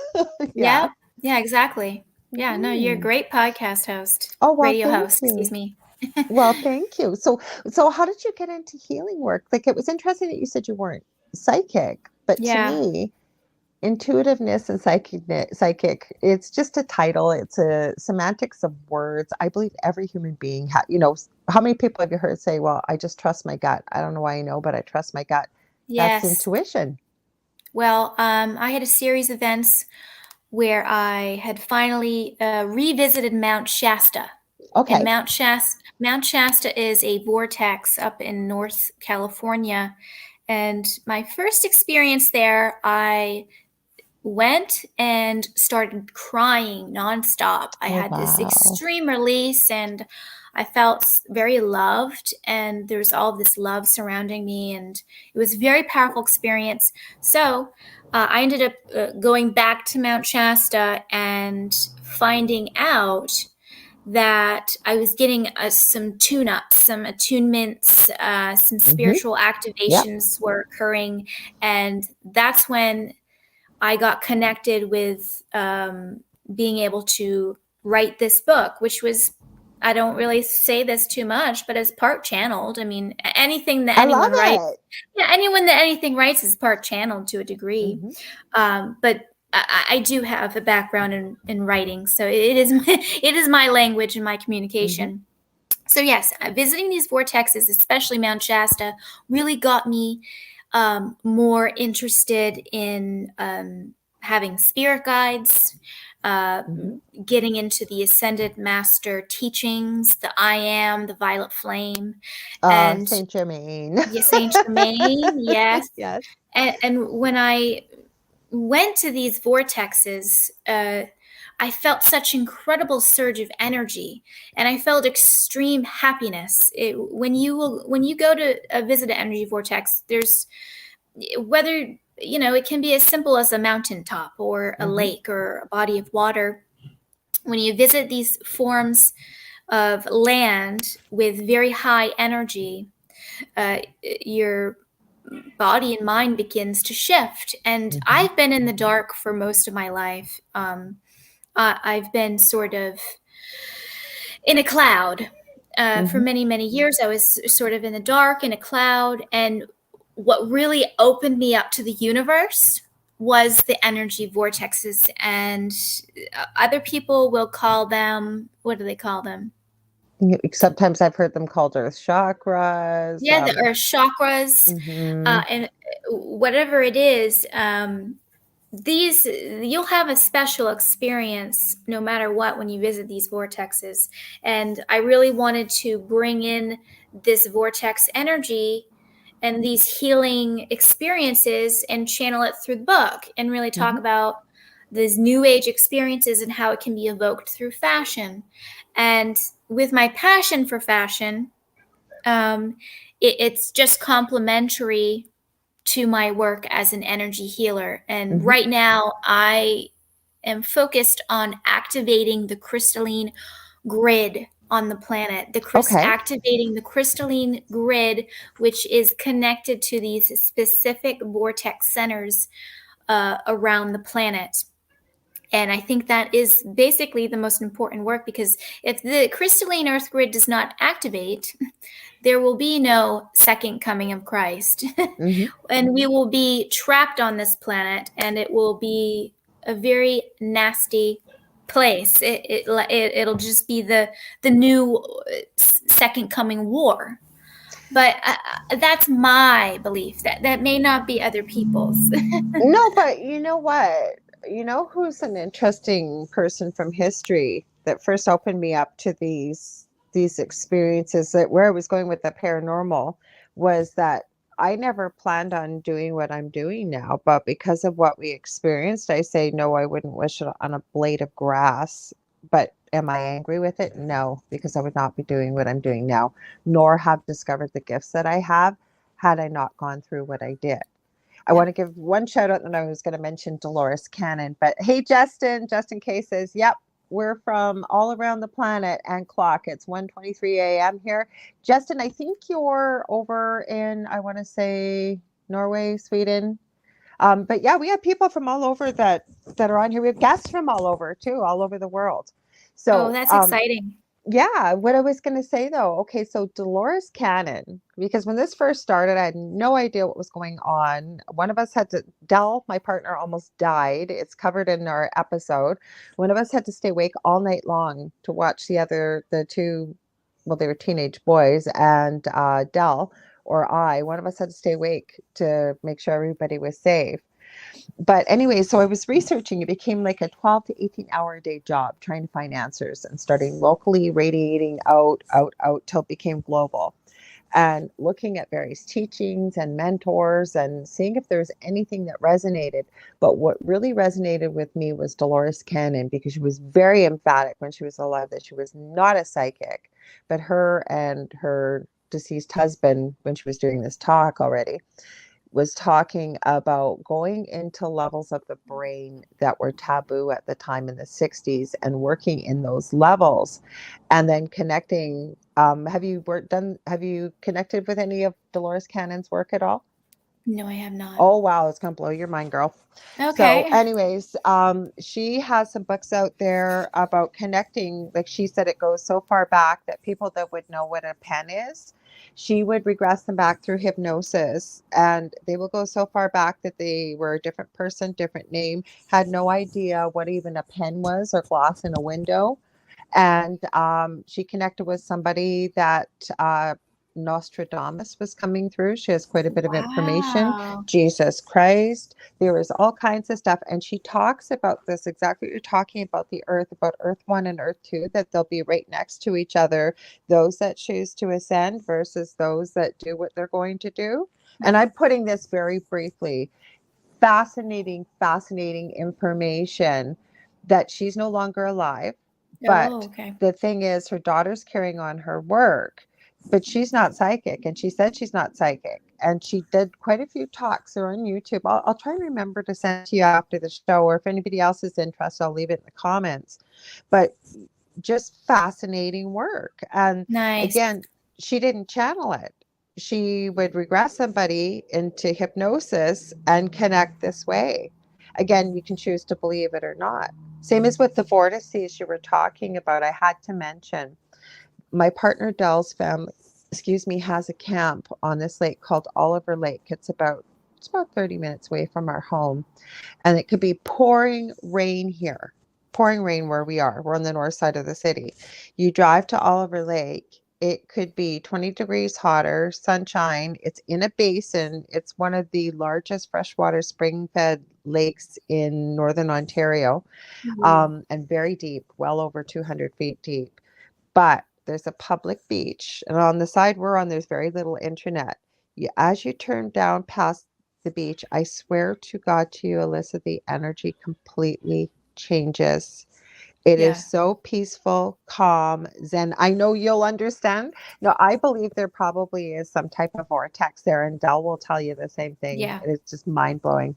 Yeah. Yeah, exactly. Yeah, no, you're a Mm. great podcast host. Oh, well, Radio thank host, you. excuse me. Well, thank you. So how did you get into healing work? Like, it was interesting that you said you weren't psychic, but to Yeah. me, intuitiveness and psychic, it's just a title. It's a semantics of words. I believe every human being how many people have you heard say, well, I just trust my gut. I don't know why I know, but I trust my gut. That's Yes. intuition. Well, I had a series of events where I had finally revisited Mount Shasta. Okay. And Mount Shasta is a vortex up in North California. And my first experience there, I went and started crying nonstop. I had this extreme release and I felt very loved, and there's all this love surrounding me, and it was a very powerful experience. So I ended up going back to Mount Shasta and finding out that I was getting some tune-ups, some attunements, some spiritual activations were occurring, and that's when I got connected with being able to write this book, which was, I don't really say this too much, but it's part channeled. I mean, anything that anyone writes, anything writes is part channeled to a degree. But I do have a background in writing, so it is my language and my communication. So yes, visiting these vortexes, especially Mount Shasta, really got me more interested in having spirit guides, Mhm. getting into the Ascended Master teachings, the I Am, the Violet Flame, and Saint Germain. Saint Germain, yes. Yes. And when I went to these vortexes, I felt such incredible surge of energy, and I felt extreme happiness. When you go to visit an energy vortex, there's whether it can be as simple as a mountaintop or a Mhm. lake or a body of water. When you visit these forms of land with very high energy, your body and mind begins to shift. And Mhm. I've been in the dark for most of my life. I've been sort of in a cloud. For Mhm. many, many years, I was sort of in the dark, in a cloud. And what really opened me up to the universe was the energy vortexes. And other people will call them, what do they call them? Sometimes I've heard them called earth chakras. Yeah, the earth chakras, Mhm. and whatever it is, these you'll have a special experience no matter what when you visit these vortexes. And I really wanted to bring in this vortex energy and these healing experiences and channel it through the book and really talk Mhm. about these new age experiences and how it can be evoked through fashion. And with my passion for fashion, um, it's just complementary to my work as an energy healer. And Mhm. right now, I am focused on activating the crystalline grid on the planet, Okay. activating the crystalline grid, which is connected to these specific vortex centers around the planet. And I think that is basically the most important work, because if the crystalline earth grid does not activate, there will be no second coming of Christ. Mhm. And we will be trapped on this planet, and it will be a very nasty place. It'll just be the new second coming war. But that's my belief. That may not be other people's. No, but you know what? You know who's an interesting person from history that first opened me up to these experiences, that where I was going with the paranormal was that I never planned on doing what I'm doing now, but because of what we experienced, I say no, I wouldn't wish it on a blade of grass. But am I angry with it? No, because I would not be doing what I'm doing now, nor have discovered the gifts that I have had I not gone through what I did. I Yeah. want to give one shout out, and I was going to mention Dolores Cannon. But hey, Justin. Justin K says, "Yep, we're from all around the planet and clock. It's 1:23 a.m. here." Justin, I think you're over in, I want to say, Norway, Sweden. But yeah, we have people from all over that are on here. We have guests from all over too, all over the world. Oh, So that's exciting. yeah, what I was going to say though, okay, so Dolores Cannon, because when this first started, I had no idea what was going on. One of us had to, Dell, my partner, almost died. It's covered in our episode. One of us had to stay awake all night long to watch the two, well, they were teenage boys, and Dell or one of us had to stay awake to make sure everybody was safe. But anyway, so I was researching. It became like a 12 to 18-hour a day job trying to find answers and starting locally, radiating out till it became global, and looking at various teachings and mentors and seeing if there was anything that resonated. But what really resonated with me was Dolores Cannon, because she was very emphatic when she was alive that she was not a psychic, but her and her deceased husband, when she was doing this talk already, was talking about going into levels of the brain that were taboo at the time in the 60s and working in those levels, and then connecting. Have you connected with any of Dolores Cannon's work at all? No, I have not. Oh wow, it's gonna blow your mind, girl. So, Okay. anyways, she has some books out there about connecting. Like she said, it goes so far back that people that would know what a pen is, she would regress them back through hypnosis, and they will go so far back that they were a different person, different name, had no idea what even a pen was or glass in a window. And she connected with somebody that Nostradamus was coming through. She has quite a bit of information. Wow. Jesus Christ. There was all kinds of stuff. And she talks about this, exactly what you're talking about, the earth, about Earth 1 and Earth 2, that they'll be right next to each other. Those that choose to ascend versus those that do what they're going to do. And I'm putting this very briefly. Fascinating information that she's no longer alive. Oh, But okay. the thing is, her daughter's carrying on her work, but she's not psychic. And she said she's not psychic. And she did quite a few talks. They're on YouTube. I'll try and remember to send it to you after the show, or if anybody else is interested, I'll leave it in the comments. But just fascinating work. And Nice. again, she didn't channel it. She would regress somebody into hypnosis and connect this way. Again, you can choose to believe it or not. Same as with the vortices you were talking about. I had to mention my partner Dell's family, has a camp on this lake called Oliver Lake. It's about 30 minutes away from our home. And it could be pouring rain here, pouring rain where we are. We're on the north side of the city. You drive to Oliver Lake, it could be 20 degrees hotter, sunshine. It's in a basin. It's one of the largest freshwater spring-fed lakes in northern Ontario, Ooh. and very deep, well over 200 feet deep. But there's a public beach, and on the side we're on, there's very little internet. As you turn down past the beach, I swear to God, to you, Alyssa, the energy completely changes. It is Yeah. so peaceful, calm, zen. I know you'll understand. No, I believe there probably is some type of vortex there, and Dell will tell you the same thing. Yeah. It's just mind blowing.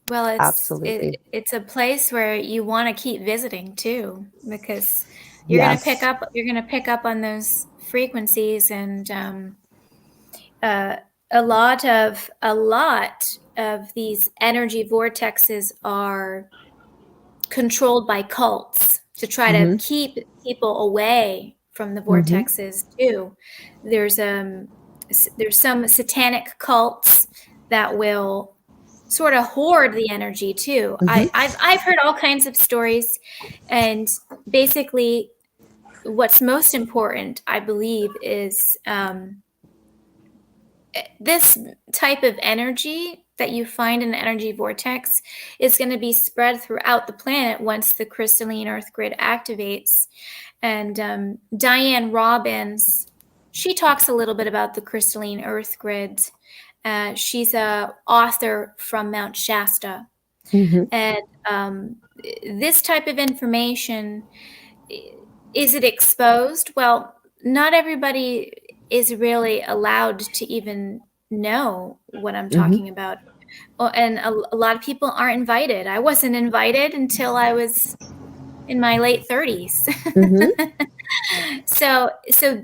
Well, Absolutely. it's a place where you want to keep visiting too, because Yes. you're gonna pick up on those frequencies, and uh, a lot of these energy vortexes are controlled by cults to try to Mm-hmm. keep people away from the Mm-hmm. vortexes too. There's there's some satanic cults that will sort of hoard the energy too. Mm-hmm. I've heard all kinds of stories, and basically, what's most important, I believe, is this type of energy that you find in the energy vortex is going to be spread throughout the planet once the crystalline earth grid activates. And Diane Robbins, she talks a little bit about the crystalline earth grid. She's a author from Mount Shasta. Mm-hmm. And this type of information, is it exposed? Well, not everybody is really allowed to even know what I'm Mm-hmm. talking about. Well, and a lot of people aren't invited. I wasn't invited until I was in my late 30s. Mm-hmm.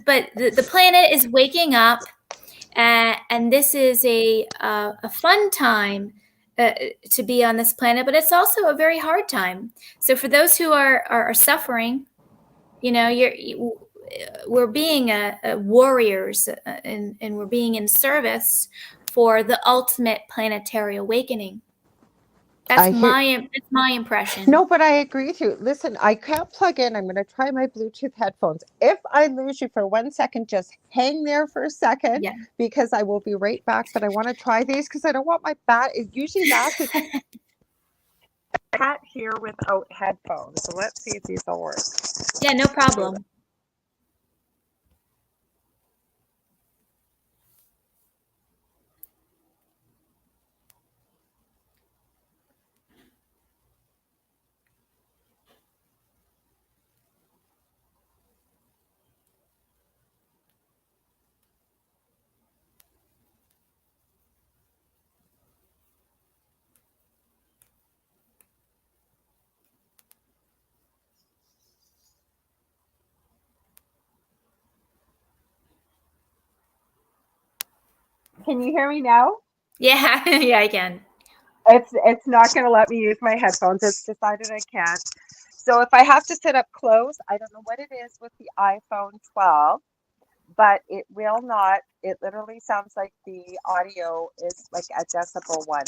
But the planet is waking up, and this is a fun time to be on this planet, but it's also a very hard time. So for those who are suffering, we're being warriors, and we're being in service for the ultimate planetary awakening. I hear. That's my impression. No, but I agree with you. Listen, I can't plug in. I'm going to try my Bluetooth headphones. If I lose you for 1 second, just hang there for a second, Yeah. because I will be right back. But I want to try these because I don't want my bat. It usually lasts. I can't hear without headphones. So let's see if these will work. Yeah, no problem. Can you hear me now? Yeah, yeah, I can. It's not going to let me use my headphones. It's decided I can't. So if I have to sit up close, I don't know what it is with the iPhone 12, but it will not. It literally sounds like the audio is like a decibel one.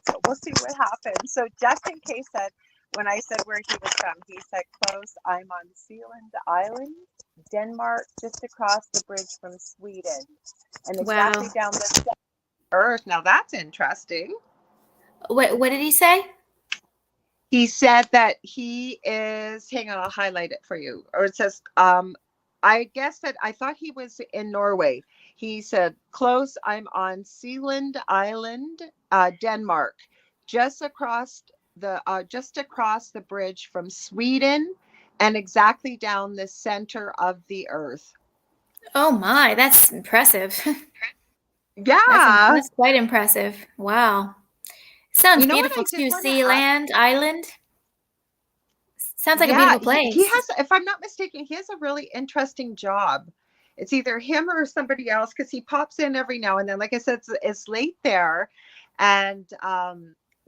So we'll see what happens. So just in case that when I said where he was from, he said close. I'm on Sealand Island, Denmark, just across the bridge from Sweden, and exactly Wow. down the Earth. Now that's interesting. What did he say? He said that he is, hang on, I'll highlight it for you. Or it says, I guess that I thought he was in Norway. He said, close, I'm on Sealand Island, Denmark, just across the bridge from Sweden and exactly down the center of the earth. Oh my, that's impressive. Yeah. That's quite impressive. Wow. Sounds You know what beautiful I did too. want to ask? Sealand Island. Sounds like a Yeah, beautiful he place. has, if I'm not mistaken, he has a really interesting job. It's either him or somebody else because he pops in every now and then. Like I said, it's late there, and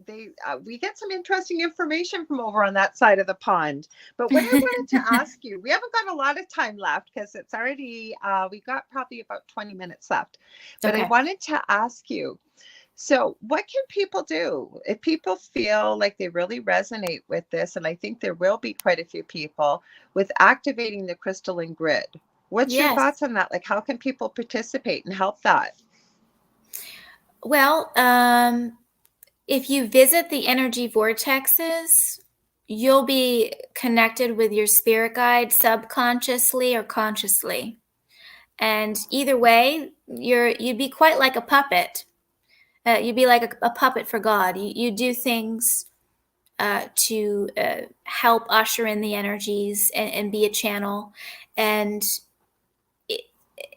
they we get some interesting information from over on that side of the pond. But what I wanted to ask you, we haven't got a lot of time left because it's already we got probably about 20 minutes left. But I Okay. wanted to ask you, so, what can people do if people feel like they really resonate with this? And I think there will be quite a few people with activating the crystalline grid. What's your Yes. thoughts on that? Like, how can people participate and help that? Well, if you visit the energy vortexes, you'll be connected with your spirit guide subconsciously or consciously. And either way, you'd be quite like a puppet. You'd be like a puppet for God. You do things to help usher in the energies and be a channel. And it,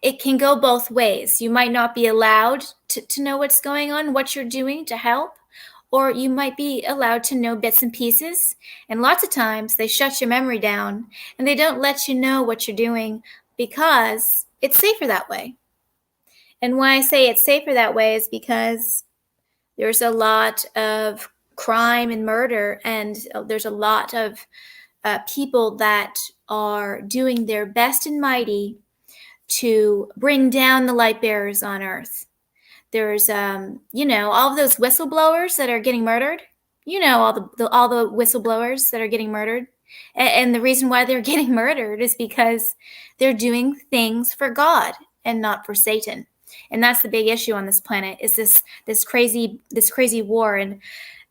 it can go both ways. You might not be allowed to know what's going on, what you're doing to help, or you might be allowed to know bits and pieces. And lots of times they shut your memory down and they don't let you know what you're doing because it's safer that way. And why I say it's safer that way is because there's a lot of crime and murder, and there's a lot of people that are doing their best and mighty to bring down the light bearers on earth. There's, all of those whistleblowers that are getting murdered. All the whistleblowers that are getting murdered, and the reason why they're getting murdered is because they're doing things for God and not for Satan. And that's the big issue on this planet is this crazy war, and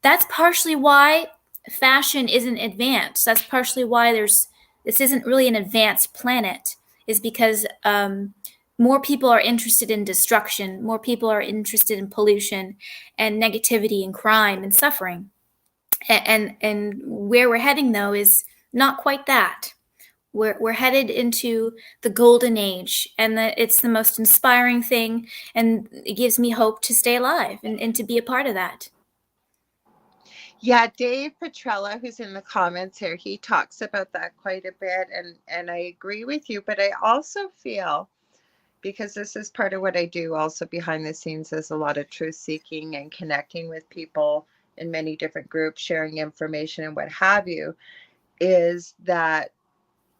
that's partially why fashion isn't advanced. That's partially why this isn't really an advanced planet, is because more people are interested in destruction. More people are interested in pollution and negativity and crime and suffering. And where we're heading though is not quite that. We're headed into the golden age, and it's the most inspiring thing, and it gives me hope to stay alive and to be a part of that. Yeah, Dave Petrella, who's in the comments here, he talks about that quite a bit, and I agree with you. But I also feel, because this is part of what I do also behind the scenes, is a lot of truth seeking and connecting with people in many different groups, sharing information and what have you, is that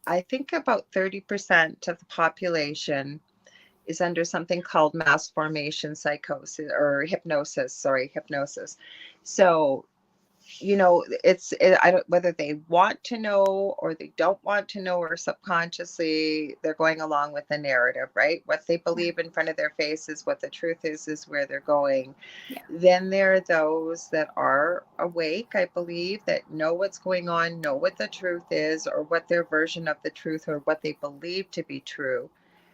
I think about 30% of the population is under something called mass formation psychosis or hypnosis. Sorry, hypnosis. So, I don't, whether they want to know or they don't want to know, or subconsciously they're going along with the narrative, right? What they Yeah. believe in front of their face is what the truth is where they're going. Yeah. Then there are those that are awake, I believe, that know what's going on, know what the truth is, or what their version of the truth or what they believe to be true.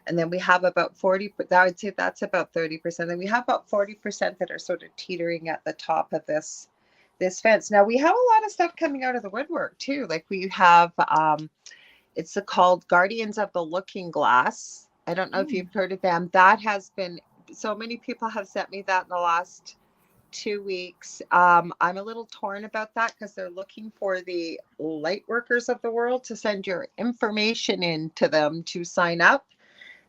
And then we have about 40, I would say that's about 30%. And we have about 40% that are sort of teetering at the top of this fence. Now we have a lot of stuff coming out of the woodwork too. Like we have it's called Guardians of the Looking Glass. I don't know if Mm. you've heard of them. That has been, so many people have sent me that in the last 2 weeks. I'm a little torn about that because they're looking for the light workers of the world to send your information in to them to sign up.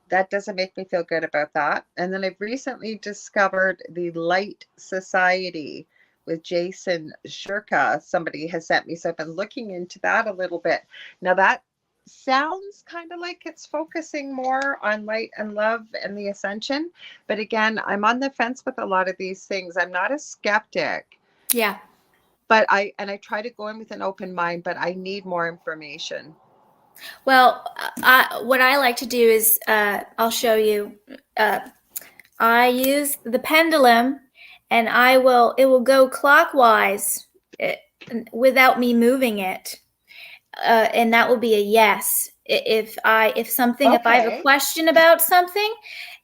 That doesn't make me feel good about that. And then I've recently discovered the Light Society with Jason Shirka. Somebody has sent me, so I've been looking into that a little bit. Now that sounds kind of like it's focusing more on light and love and the ascension. But again, I'm on the fence with a lot of these things. I'm not a skeptic, Yeah. but I try to go in with an open mind, but I need more information. Well, what I like to do is I'll show you. I use the pendulum, and it will go clockwise without me moving it, and that will be a yes. If I have a Okay. question about something,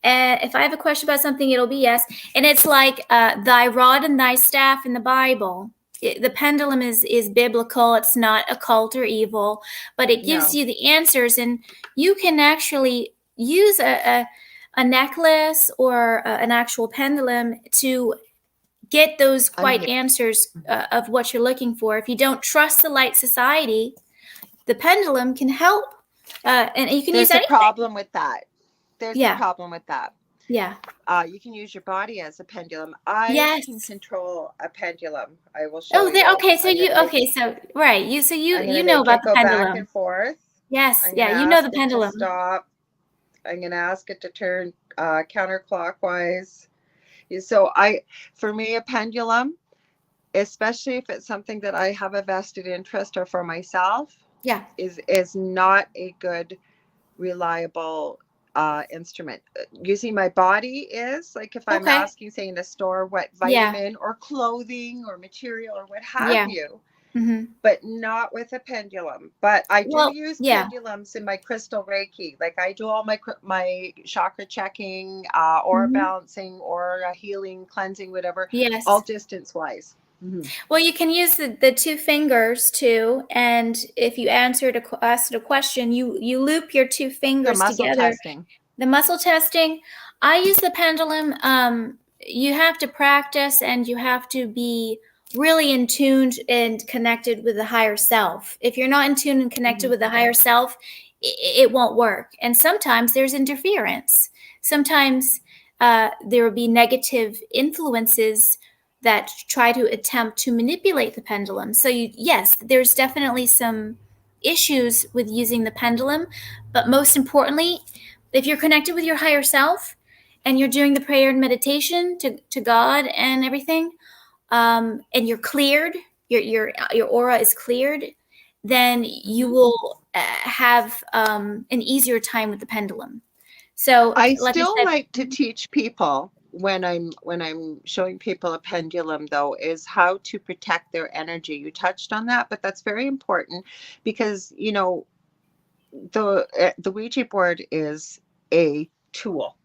and if I have a question about something, it'll be yes. And it's like thy rod and thy staff in the Bible. The pendulum is biblical. It's not occult or evil, but it gives No. you the answers, and you can actually use a necklace or an actual pendulum to get those I'm quite here. answers of what you're looking for. If you don't trust the light society, the pendulum can help, and you can use There's a anything. problem with that. There's a Yeah, problem with that. yeah, You can use your body as a pendulum. I can yes. control a pendulum. I will show Oh, there. you. Okay, so I'm you gonna make okay? So right, I'm you gonna know make about it the go back pendulum. and forth. Yes, I'm yeah, gonna you know ask the it to pendulum. stop. I'm gonna ask it to turn counterclockwise. So for me, a pendulum, especially if it's something that I have a vested interest or for myself, Yeah. is not a good reliable instrument. Using my body is like if I'm Okay. asking, say, in a store, what Yeah. vitamin or clothing or material or what have Yeah. you, Mm-hmm. but not with a pendulum. But I do Well, use yeah. pendulums in my crystal Reiki. Like I do all my chakra checking, aura Mm-hmm. balancing, aura healing, cleansing, whatever, all Yes. distance wise. Mm-hmm. Well, you can use the two fingers too, and if you asked a question, you loop your two The fingers muscle together. testing. The muscle testing, I use the pendulum. You have to practice, and you have to be really in tune and connected with the higher self. If you're not in tune and connected Mm-hmm. with the higher self, it won't work. And sometimes there's interference. Sometimes there will be negative influences that try to attempt to manipulate the pendulum. So yes, there's definitely some issues with using the pendulum, but most importantly, if you're connected with your higher self and you're doing the prayer and meditation to God and everything, and you're cleared, your aura is cleared, then you Mm-hmm. will have an easier time with the pendulum. So, I like I still said, like to teach people when I'm showing people a pendulum though is how to protect their energy. You touched on that, but that's very important because the Ouija board is a tool.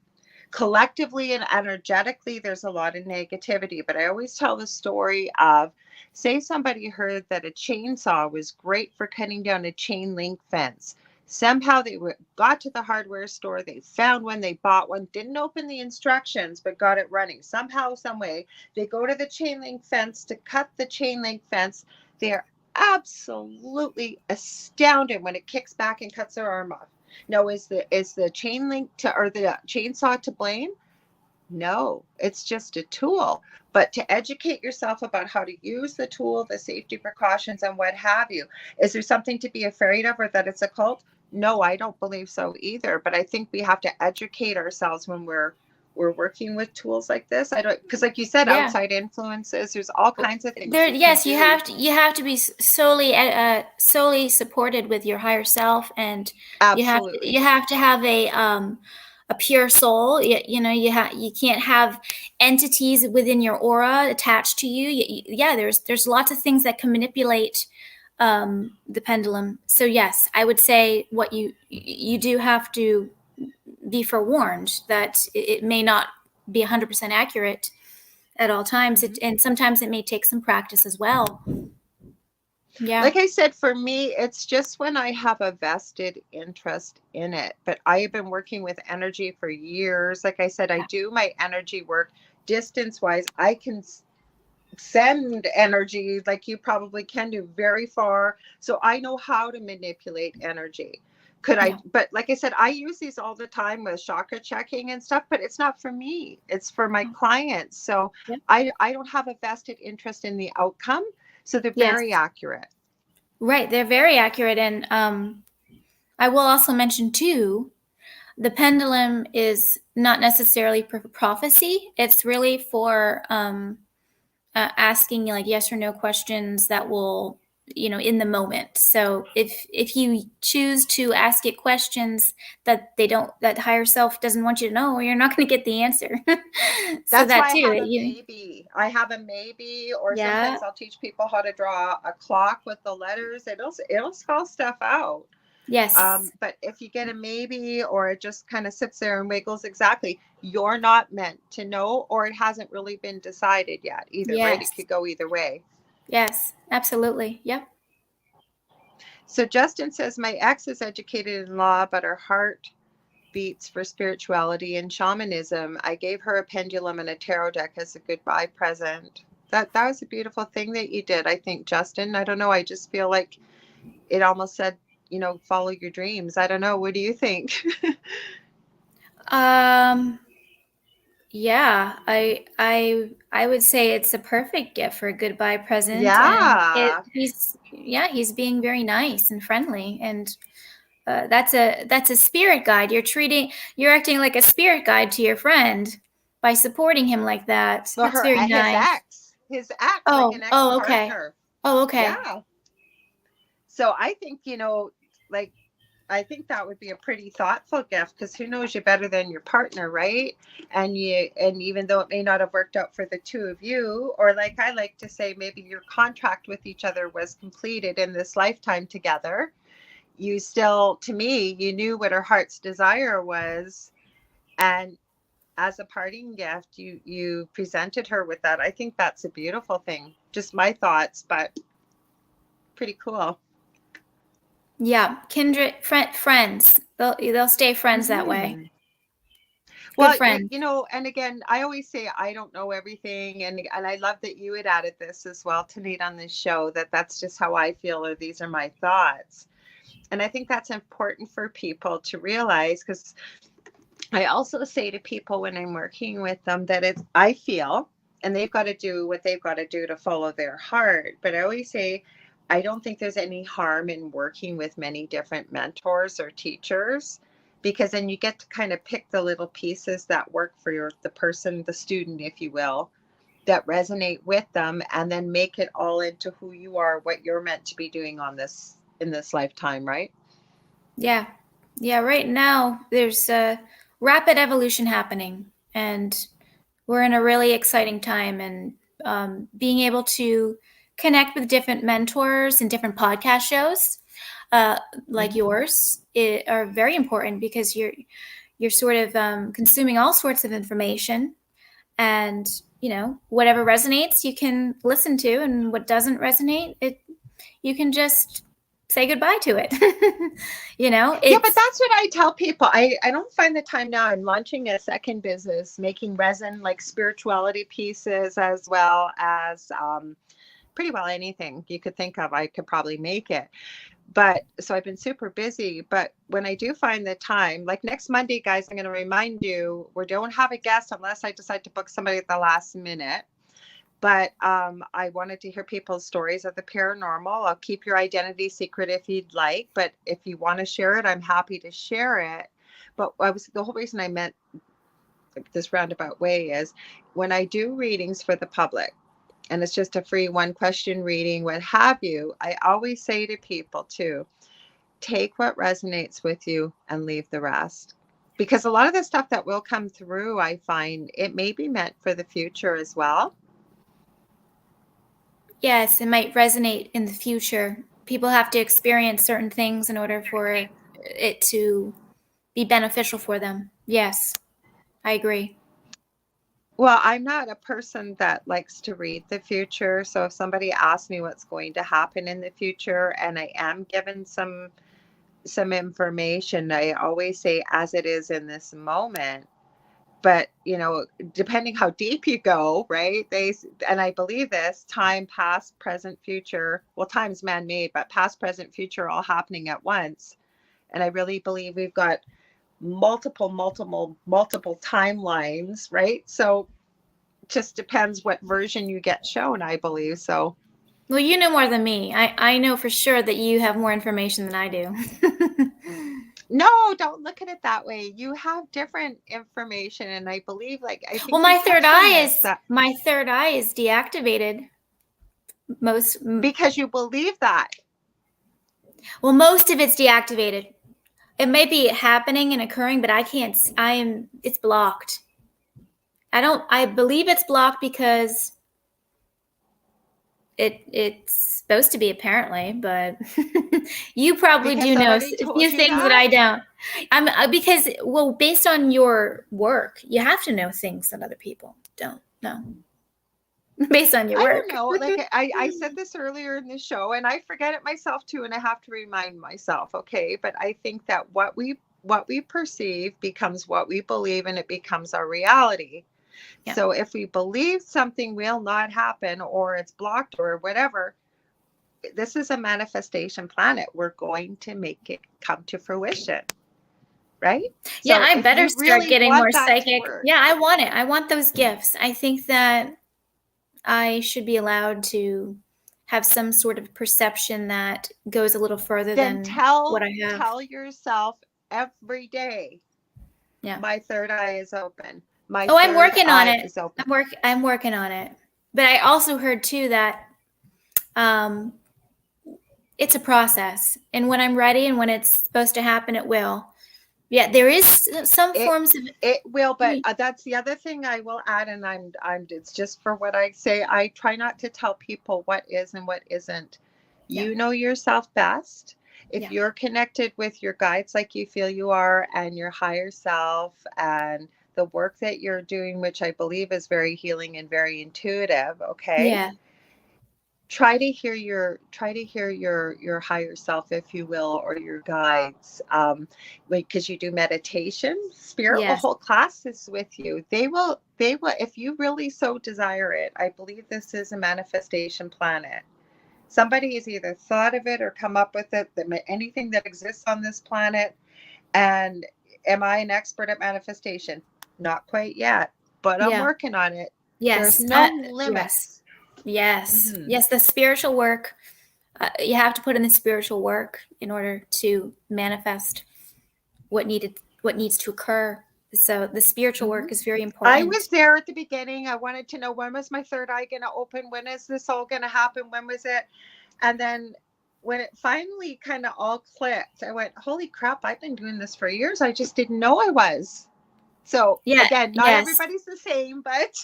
Collectively and energetically, there's a lot of negativity, but I always tell the story of, say somebody heard that a chainsaw was great for cutting down a chain link fence. Somehow got to the hardware store, they found one, they bought one, didn't open the instructions, but got it running. Somehow, some way, they go to the chain link fence to cut the chain link fence. They're absolutely astounded when it kicks back and cuts their arm off. No, is the chain link to or the chainsaw to blame? No, it's just a tool. But to educate yourself about how to use the tool, the safety precautions, and what have you, is there something to be afraid of or that it's a cult? No, I don't believe so either. But I think we have to educate ourselves when we're working with tools like this. I don't because like you said, yeah, outside influences, there's all kinds of things there. we can Yes, do. you have to be solely supported with your higher self, and Absolutely. you have to have a pure soul. You know, you can't have entities within your aura attached to you. Yeah, there's lots of things that can manipulate the pendulum. So yes, I would say what you do have to be forewarned that it may not be 100% accurate at all times, Mhm. and sometimes it may take some practice as well. Yeah, Like I said, for me, it's just when I have a vested interest in it. But I have been working with energy for years. Like I said, I do my energy work distance wise. I can send energy like you probably can do very far. So I know how to manipulate energy. Could I, yeah, but like I said, I use these all the time with chakra checking and stuff, but it's not for me. It's for my clients. So yeah. I don't have a vested interest in the outcome. So they're Yes, very accurate. right. They're very accurate, and I will also mention too, the pendulum is not necessarily prophecy. It's really for asking like yes or no questions that will, in the moment. So if you choose to ask it questions that higher self doesn't want you to know, you're not going to get the answer. So That's that why I too, have a maybe. I have a maybe, or yeah, sometimes I'll teach people how to draw a clock with the letters. It'll spell stuff out. yes, But if you get a maybe, or it just kind of sits there and wiggles, exactly, you're not meant to know, or it hasn't really been decided yet either, right? It yes, could go either way. yes, absolutely, yep. So Justin says, my ex is educated in law, but her heart beats for spirituality and shamanism. I gave her a pendulum and a tarot deck as a goodbye present. That was a beautiful thing that you did, I think, Justin. I don't know. I just feel like it almost said, follow your dreams. I don't know. What do you think? um Yeah, I would say it's a perfect gift for a goodbye present, and Yeah. he's being very nice and friendly, and that's a spirit guide. You're acting like a spirit guide to your friend by supporting him like that. Well, That's very nice. his ex, like an Oh, okay. ex-partner. Oh, okay. Yeah. So I think, like, I think that would be a pretty thoughtful gift, because who knows you better than your partner, right? And even though it may not have worked out for the two of you, or like I like to say, maybe your contract with each other was completed in this lifetime together, you still, to me, you knew what her heart's desire was, and as a parting gift, you presented her with that. I think that's a beautiful thing. Just my thoughts, but pretty cool. Yeah, kindred friends. They'll stay friends that way. Mm-hmm. Good Well, friends. and again, I always say I don't know everything, and I love that you had added this as well tonight on this show, that that's just how I feel, or these are my thoughts. And I think that's important for people to realize, because I also say to people when I'm working with them that I feel, and they've got to do what they've got to do to follow their heart. But I always say, I don't think there's any harm in working with many different mentors or teachers, because then you get to kind of pick the little pieces that work for the person, the student, if you will, that resonate with them, and then make it all into who you are, what you're meant to be doing in this lifetime, right? Yeah. Yeah, right now there's a rapid evolution happening, and we're in a really exciting time, and being able to connect with different mentors and different podcast shows uh, like Mm-hmm. yours are very important, because you're sort of consuming all sorts of information, and whatever resonates you can listen to, and what doesn't resonate, you can just say goodbye to it. Yeah, but It's that's what I tell people. I don't find the time now. I'm launching a second business, making resin, like spirituality pieces, as well as pretty well anything you could think of. I could probably make it. But so I've been super busy. But when I do find the time, like next Monday, guys, I'm going to remind you, we don't have a guest unless I decide to book somebody at the last minute. But I wanted to hear people's stories of the paranormal. I'll keep your identity secret if you'd like, but if you want to share it, I'm happy to share it. But the whole reason I meant this roundabout way is, when I do readings for the public, and it's just a free one question reading, what have you, I always say to people too, take what resonates with you and leave the rest. Because a lot of the stuff that will come through, I find it may be meant for the future as well. Yes, it might resonate in the future. People have to experience certain things in order for it to be beneficial for them. Yes, I agree. Well, I'm not a person that likes to read the future. So if somebody asks me what's going to happen in the future, and I am given some information, I always say as it is in this moment. But, depending how deep you go, right? And I believe this, time, past, present, future. Well, time's man-made, but past, present, future all happening at once. And I really believe we've got multiple timelines, right? So just depends what version you get shown, I believe. So, Well, you know more than me. I know for sure that you have more information than I do. No, don't look at it that way. You have different information, and I believe, like, I Well, think you touched on this, that my third eye is deactivated. because you believe that. Most of it's deactivated. It may be happening and occurring, but it's blocked. I believe it's blocked because it's supposed to be, apparently, but you probably Because do know somebody a told few you things that that? I don't. Because, well, based on your work, you have to know things that other people don't know. Based on your I don't work. know. Like, I said this earlier in the show, and I forget it myself too, and I have to remind myself, okay? But I think that what we perceive becomes what we believe, and it becomes our reality. Yeah. So if we believe something will not happen, or it's blocked, or whatever, this is a manifestation planet. We're going to make it come to fruition, right? Yeah, So I if better you start really getting more want that to psychic. work, Yeah, I want it. I want those gifts. I think that I should be allowed to have some sort of perception that goes a little further then than what tell I have. tell yourself every day, Yeah. my third eye is open. My Oh, I'm third working on eye it. is open. I'm working on it. But I also heard too that um, it's a process, and when I'm ready and when it's supposed to happen, it will. Yeah, there is some It forms of. it will, but that's the other thing I will add, and I'm it's just for what I say. I try not to tell people what is and what isn't. Yeah, You know yourself best. If yeah, you're connected with your guides like you feel you are, and your higher self, and the work that you're doing, which I believe is very healing and very intuitive, okay? yeah, Try to hear your higher self, if you will, or your guides, because you do meditation. Spirit will yes, hold classes with you. They will, if you really so desire it. I believe this is a manifestation planet. Somebody has either thought of it or come up with it, that anything that exists on this planet. And am I an expert at manifestation? Not quite yet, but I'm yeah, working on it. There's yes, no yes, limits. yes, Hmm. yes. The spiritual work. You have to put in the spiritual work in order to manifest what needs to occur. So the spiritual Hmm. work is very I important. was there at the beginning. I wanted to know, when was my third eye going to open? When is this all going to happen? When was it? And then when it finally kind of all clicked, I went, holy crap, I've been doing this for years. I just didn't know I was. So Yeah, again, not yes. everybody's the same, but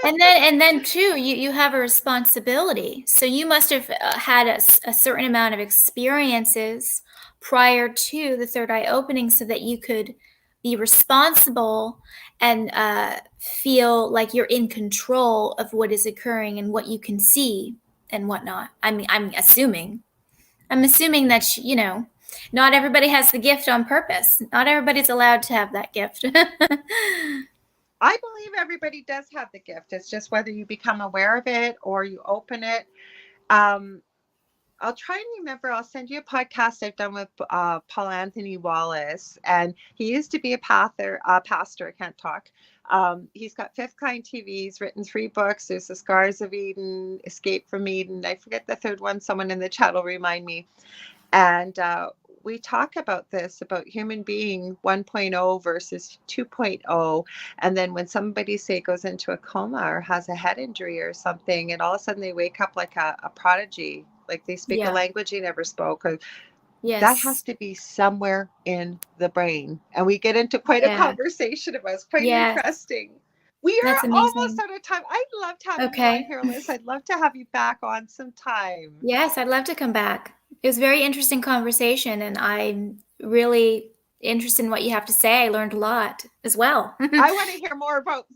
And then too, you have a responsibility. So you must have had a certain amount of experiences prior to the third eye opening, so that you could be responsible and feel like you're in control of what is occurring and what you can see and whatnot. I mean, I'm assuming that not everybody has the gift on purpose. Not everybody's allowed to have that gift. I believe everybody does have the gift. It's just whether you become aware of it or you open it. Um, I'll try and remember. I'll send you a podcast I've done with Paul Anthony Wallace, and he used to be a pastor. I can't talk. He's got Fifth Kind TV. He's written 3 books. There's The Scars of Eden, Escape from Eden. I forget the third one. Someone in the chat will remind me. And we talk about this, about human being 1.0 versus 2.0. And then when somebody, say, goes into a coma or has a head injury or something, and all of a sudden they wake up like a prodigy, like they speak a Yeah. language they never spoke. Or that has Yes. to be somewhere in the brain. And we get into quite a Yeah. conversation about it. It's quite Yes. interesting. We That's are almost amazing. out of time. I loved having you on Okay. here, Liz. I'd love to have you back on sometime. Yes, I'd love to come back. It was a very interesting conversation, and I'm really interested in what you have to say. I learned a lot as well. I want to hear more about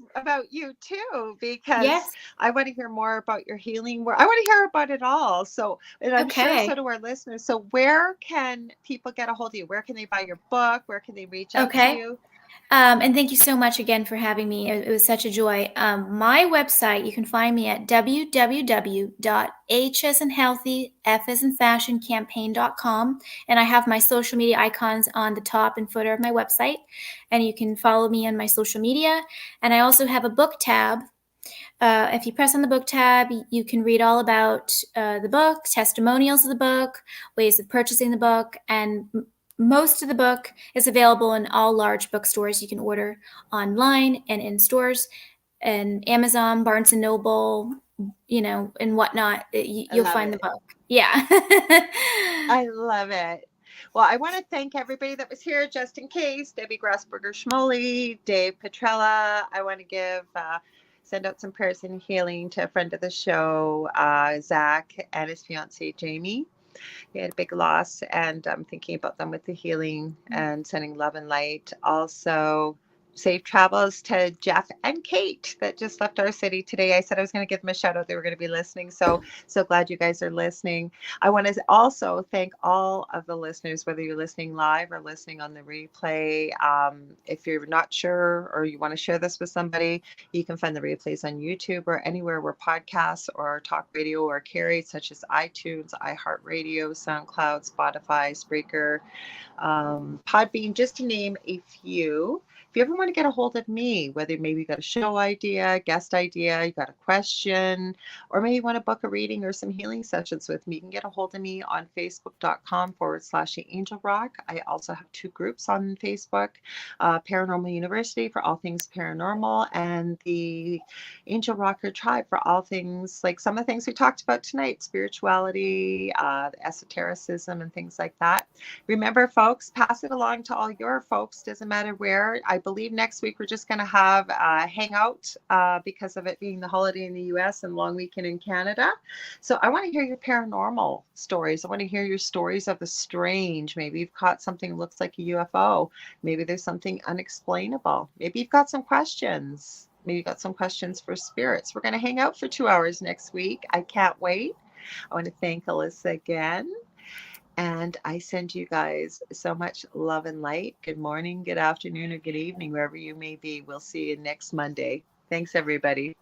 you too, because Yes. I want to hear more about your healing work. I want to hear about it all. So, and I'm sure so Okay. do our listeners. So, where can people get a hold of you? Where can they buy your book? Where can they reach out to Okay. you? And thank you so much again for having me. It was such a joy. My website, you can find me at www.h as in healthy, f as in fashion campaign.com. And I have my social media icons on the top and footer of my website. And you can follow me on my social media. And I also have a book tab. If you press on the book tab, you can read all about the book, testimonials of the book, ways of purchasing the book, and most of the book is available in all large bookstores. You can order online and in stores, and Amazon, Barnes and Noble, and whatnot. You'll find the book. Yeah. I love it. Well, I want to thank everybody that was here, just in case. Debbie Grassberger Schmoley, Dave Petrella. I want to send out some prayers and healing to a friend of the show, Zach, and his fiancee, Jamie. He had a big loss, and I'm thinking about them with the healing and sending love and light. Also, safe travels to Jeff and Kate that just left our city today. I said I was going to give them a shout out. They were going to be listening. So glad you guys are listening. I want to also thank all of the listeners, whether you're listening live or listening on the replay. If you're not sure or you want to share this with somebody, you can find the replays on YouTube or anywhere where podcasts or talk radio are carried, such as iTunes, iHeartRadio, SoundCloud, Spotify, Spreaker, Podbean, just to name a few. If you ever want to get a hold of me, whether maybe you got a show idea, guest idea, you got a question, or maybe you want to book a reading or some healing sessions with me, you can get a hold of me on facebook.com/The Angel Rock. I also have 2 groups on Facebook, Paranormal University for all things paranormal, and the Angel Rocker Tribe for all things, like some of the things we talked about tonight, spirituality, esotericism, and things like that. Remember, folks, pass it along to all your folks. Doesn't matter where. I believe next week we're just going to have a hangout because of it being the holiday in the US and long weekend in Canada. So I want to hear your paranormal stories. I want to hear your stories of the strange. Maybe you've caught something that looks like a UFO. Maybe there's something unexplainable. Maybe you've got some questions. Maybe you've got some questions for spirits. We're going to hang out for 2 hours next week. I can't wait. I want to thank Alyssa again. And I send you guys so much love and light. Good morning, good afternoon, or good evening, wherever you may be. We'll see you next Monday. Thanks, everybody.